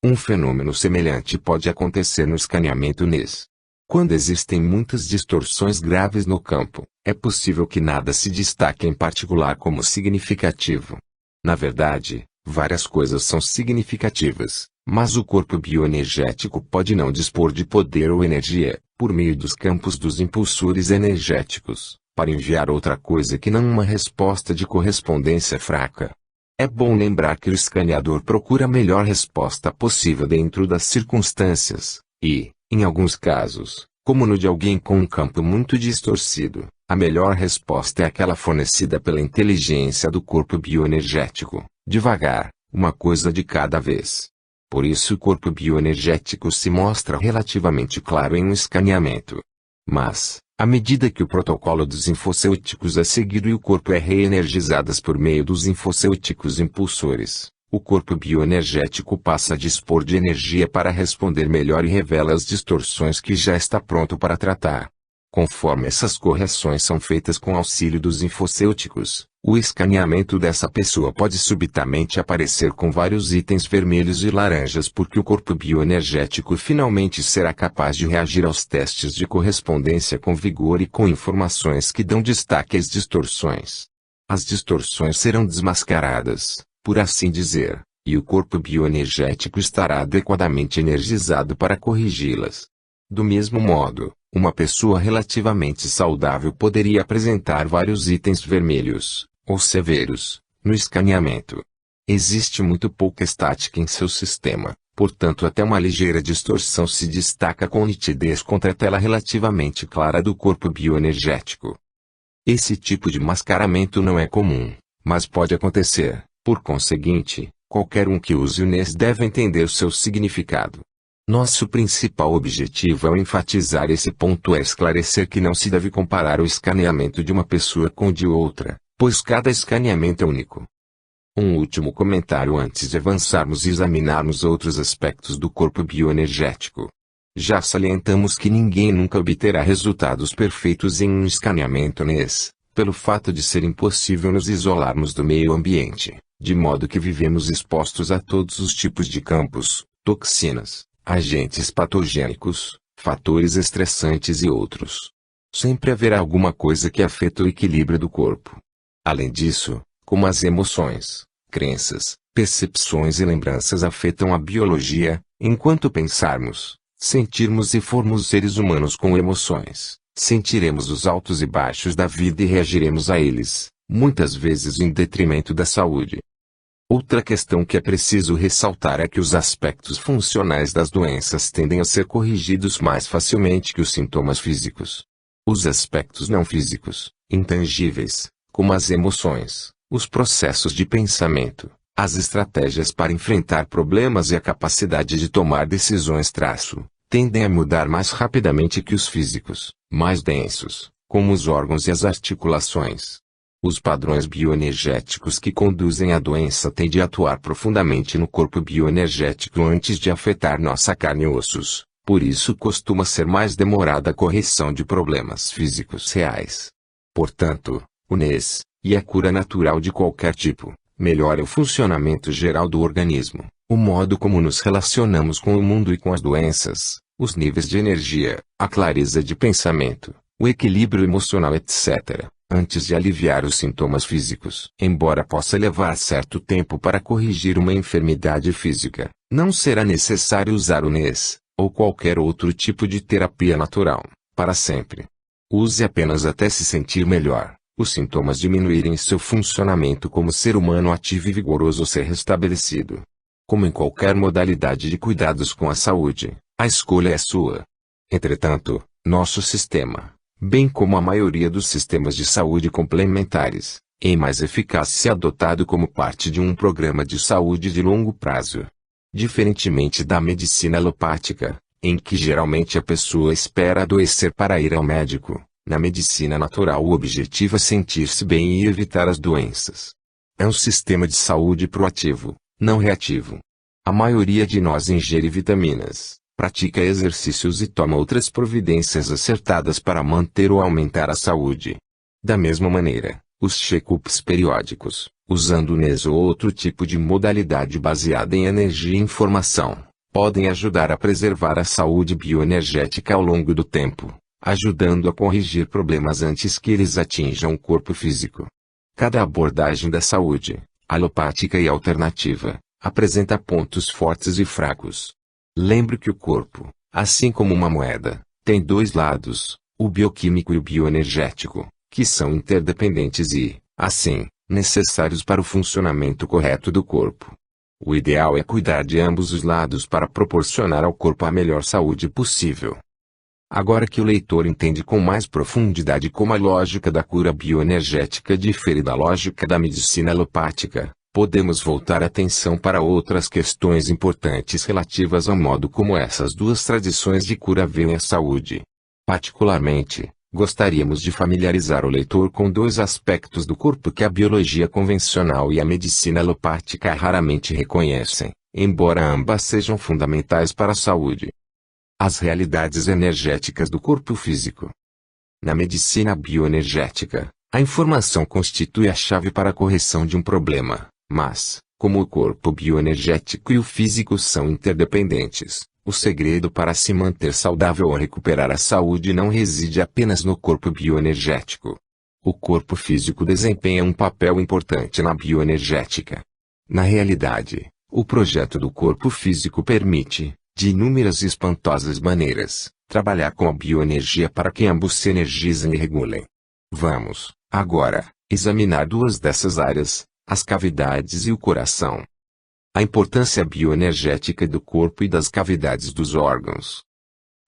Um fenômeno semelhante pode acontecer no escaneamento NES. Quando existem muitas distorções graves no campo, é possível que nada se destaque em particular como significativo. Na verdade, várias coisas são significativas, mas o corpo bioenergético pode não dispor de poder ou energia, por meio dos campos dos impulsores energéticos, para enviar outra coisa que não uma resposta de correspondência fraca. É bom lembrar que o escaneador procura a melhor resposta possível dentro das circunstâncias, e, em alguns casos, como no de alguém com um campo muito distorcido, a melhor resposta é aquela fornecida pela inteligência do corpo bioenergético, devagar, uma coisa de cada vez. Por isso o corpo bioenergético se mostra relativamente claro em um escaneamento. Mas, à medida que o protocolo dos infocêuticos é seguido e o corpo é reenergizado por meio dos infocêuticos impulsores, o corpo bioenergético passa a dispor de energia para responder melhor e revela as distorções que já está pronto para tratar. Conforme essas correções são feitas com auxílio dos infocêuticos, o escaneamento dessa pessoa pode subitamente aparecer com vários itens vermelhos e laranjas porque o corpo bioenergético finalmente será capaz de reagir aos testes de correspondência com vigor e com informações que dão destaque às distorções. As distorções serão desmascaradas, por assim dizer, e o corpo bioenergético estará adequadamente energizado para corrigi-las. Do mesmo modo, uma pessoa relativamente saudável poderia apresentar vários itens vermelhos, ou severos, no escaneamento. Existe muito pouca estática em seu sistema, portanto até uma ligeira distorção se destaca com nitidez contra a tela relativamente clara do corpo bioenergético. Esse tipo de mascaramento não é comum, mas pode acontecer. Por conseguinte, qualquer um que use o NES deve entender seu significado. Nosso principal objetivo ao enfatizar esse ponto é esclarecer que não se deve comparar o escaneamento de uma pessoa com o de outra, pois cada escaneamento é único. Um último comentário antes de avançarmos e examinarmos outros aspectos do corpo bioenergético. Já salientamos que ninguém nunca obterá resultados perfeitos em um escaneamento NES, pelo fato de ser impossível nos isolarmos do meio ambiente, de modo que vivemos expostos a todos os tipos de campos, toxinas, agentes patogênicos, fatores estressantes e outros. Sempre haverá alguma coisa que afeta o equilíbrio do corpo. Além disso, como as emoções, crenças, percepções e lembranças afetam a biologia, enquanto pensarmos, sentirmos e formos seres humanos com emoções, sentiremos os altos e baixos da vida e reagiremos a eles, muitas vezes em detrimento da saúde. Outra questão que é preciso ressaltar é que os aspectos funcionais das doenças tendem a ser corrigidos mais facilmente que os sintomas físicos. Os aspectos não físicos, intangíveis, como as emoções, os processos de pensamento, as estratégias para enfrentar problemas e a capacidade de tomar decisões tendem a mudar mais rapidamente que os físicos, mais densos, como os órgãos e as articulações. Os padrões bioenergéticos que conduzem à doença tendem a atuar profundamente no corpo bioenergético antes de afetar nossa carne e ossos, por isso costuma ser mais demorada a correção de problemas físicos reais. Portanto, o NES, e a cura natural de qualquer tipo, melhora o funcionamento geral do organismo, o modo como nos relacionamos com o mundo e com as doenças, os níveis de energia, a clareza de pensamento, o equilíbrio emocional etc., antes de aliviar os sintomas físicos. Embora possa levar certo tempo para corrigir uma enfermidade física, não será necessário usar o NES, ou qualquer outro tipo de terapia natural, para sempre. Use apenas até se sentir melhor, os sintomas diminuírem e seu funcionamento como ser humano ativo e vigoroso ser restabelecido. Como em qualquer modalidade de cuidados com a saúde, a escolha é sua. Entretanto, nosso sistema, bem como a maioria dos sistemas de saúde complementares, é mais eficaz se adotado como parte de um programa de saúde de longo prazo. Diferentemente da medicina alopática, em que geralmente a pessoa espera adoecer para ir ao médico, na medicina natural o objetivo é sentir-se bem e evitar as doenças. É um sistema de saúde proativo, não reativo. A maioria de nós ingere vitaminas, pratica exercícios e toma outras providências acertadas para manter ou aumentar a saúde. Da mesma maneira, os check-ups periódicos, usando NES ou outro tipo de modalidade baseada em energia e informação, podem ajudar a preservar a saúde bioenergética ao longo do tempo, ajudando a corrigir problemas antes que eles atinjam o corpo físico. Cada abordagem da saúde, alopática e alternativa, apresenta pontos fortes e fracos. Lembre que o corpo, assim como uma moeda, tem dois lados, o bioquímico e o bioenergético, que são interdependentes e, assim, necessários para o funcionamento correto do corpo. O ideal é cuidar de ambos os lados para proporcionar ao corpo a melhor saúde possível. Agora que o leitor entende com mais profundidade como a lógica da cura bioenergética difere da lógica da medicina alopática, podemos voltar a atenção para outras questões importantes relativas ao modo como essas duas tradições de cura veem a saúde. Particularmente, gostaríamos de familiarizar o leitor com dois aspectos do corpo que a biologia convencional e a medicina alopática raramente reconhecem, embora ambas sejam fundamentais para a saúde. As realidades energéticas do corpo físico. Na medicina bioenergética, a informação constitui a chave para a correção de um problema, mas, como o corpo bioenergético e o físico são interdependentes, o segredo para se manter saudável ou recuperar a saúde não reside apenas no corpo bioenergético. O corpo físico desempenha um papel importante na bioenergética. Na realidade, o projeto do corpo físico permite, de inúmeras e espantosas maneiras, trabalhar com a bioenergia para que ambos se energizem e regulem. Vamos, agora, examinar duas dessas áreas, as cavidades e o coração. A importância bioenergética do corpo e das cavidades dos órgãos.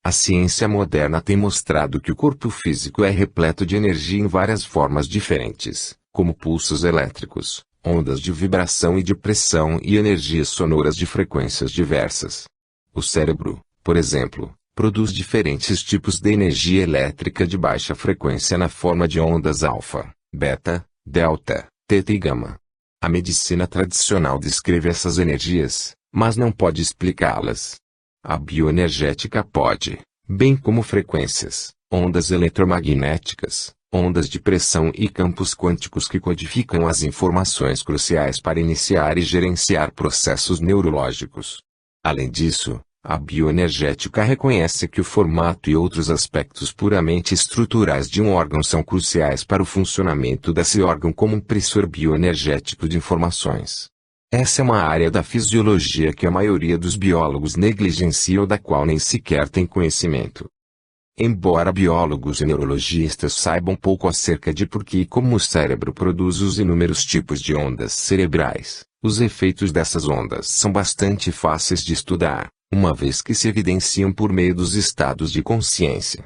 A ciência moderna tem mostrado que o corpo físico é repleto de energia em várias formas diferentes, como pulsos elétricos, ondas de vibração e de pressão e energias sonoras de frequências diversas. O cérebro, por exemplo, produz diferentes tipos de energia elétrica de baixa frequência na forma de ondas alfa, beta, delta, teta e gama. A medicina tradicional descreve essas energias, mas não pode explicá-las. A bioenergética pode, bem como frequências, ondas eletromagnéticas, ondas de pressão e campos quânticos que codificam as informações cruciais para iniciar e gerenciar processos neurológicos. Além disso, a bioenergética reconhece que o formato e outros aspectos puramente estruturais de um órgão são cruciais para o funcionamento desse órgão como um pressor bioenergético de informações. Essa é uma área da fisiologia que a maioria dos biólogos negligencia ou da qual nem sequer tem conhecimento. Embora biólogos e neurologistas saibam pouco acerca de por que e como o cérebro produz os inúmeros tipos de ondas cerebrais, os efeitos dessas ondas são bastante fáceis de estudar, uma vez que se evidenciam por meio dos estados de consciência.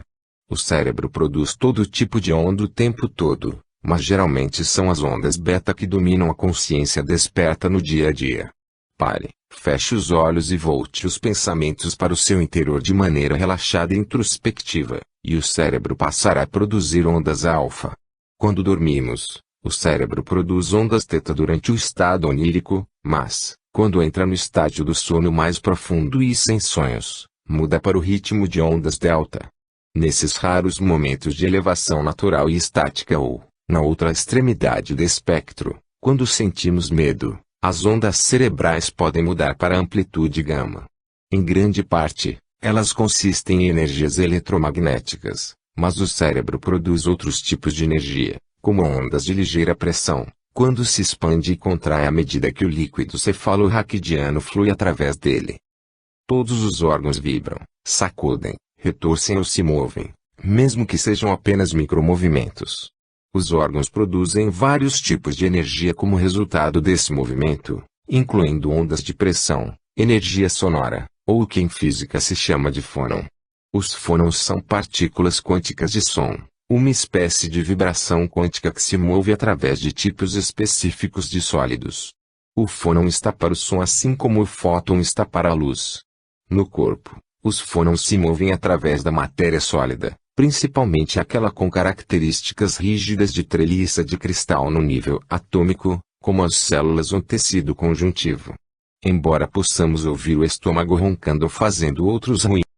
O cérebro produz todo tipo de onda o tempo todo, mas geralmente são as ondas beta que dominam a consciência desperta no dia a dia. Pare, feche os olhos e volte os pensamentos para o seu interior de maneira relaxada e introspectiva, e o cérebro passará a produzir ondas alfa. Quando dormimos, o cérebro produz ondas teta durante o estado onírico, mas, quando entra no estágio do sono mais profundo e sem sonhos, muda para o ritmo de ondas delta. Nesses raros momentos de elevação natural e estática ou, na outra extremidade do espectro, quando sentimos medo, as ondas cerebrais podem mudar para a amplitude gama. Em grande parte, elas consistem em energias eletromagnéticas, mas o cérebro produz outros tipos de energia, como ondas de ligeira pressão, quando se expande e contrai à medida que o líquido cefalorraquidiano flui através dele. Todos os órgãos vibram, sacudem, retorcem ou se movem, mesmo que sejam apenas micromovimentos. Os órgãos produzem vários tipos de energia como resultado desse movimento, incluindo ondas de pressão, energia sonora, ou o que em física se chama de fônon. Os fônons são partículas quânticas de som, uma espécie de vibração quântica que se move através de tipos específicos de sólidos. O fônon está para o som assim como o fóton está para a luz. No corpo, os fônons se movem através da matéria sólida, principalmente aquela com características rígidas de treliça de cristal no nível atômico, como as células ou tecido conjuntivo. Embora possamos ouvir o estômago roncando ou fazendo outros ruídos,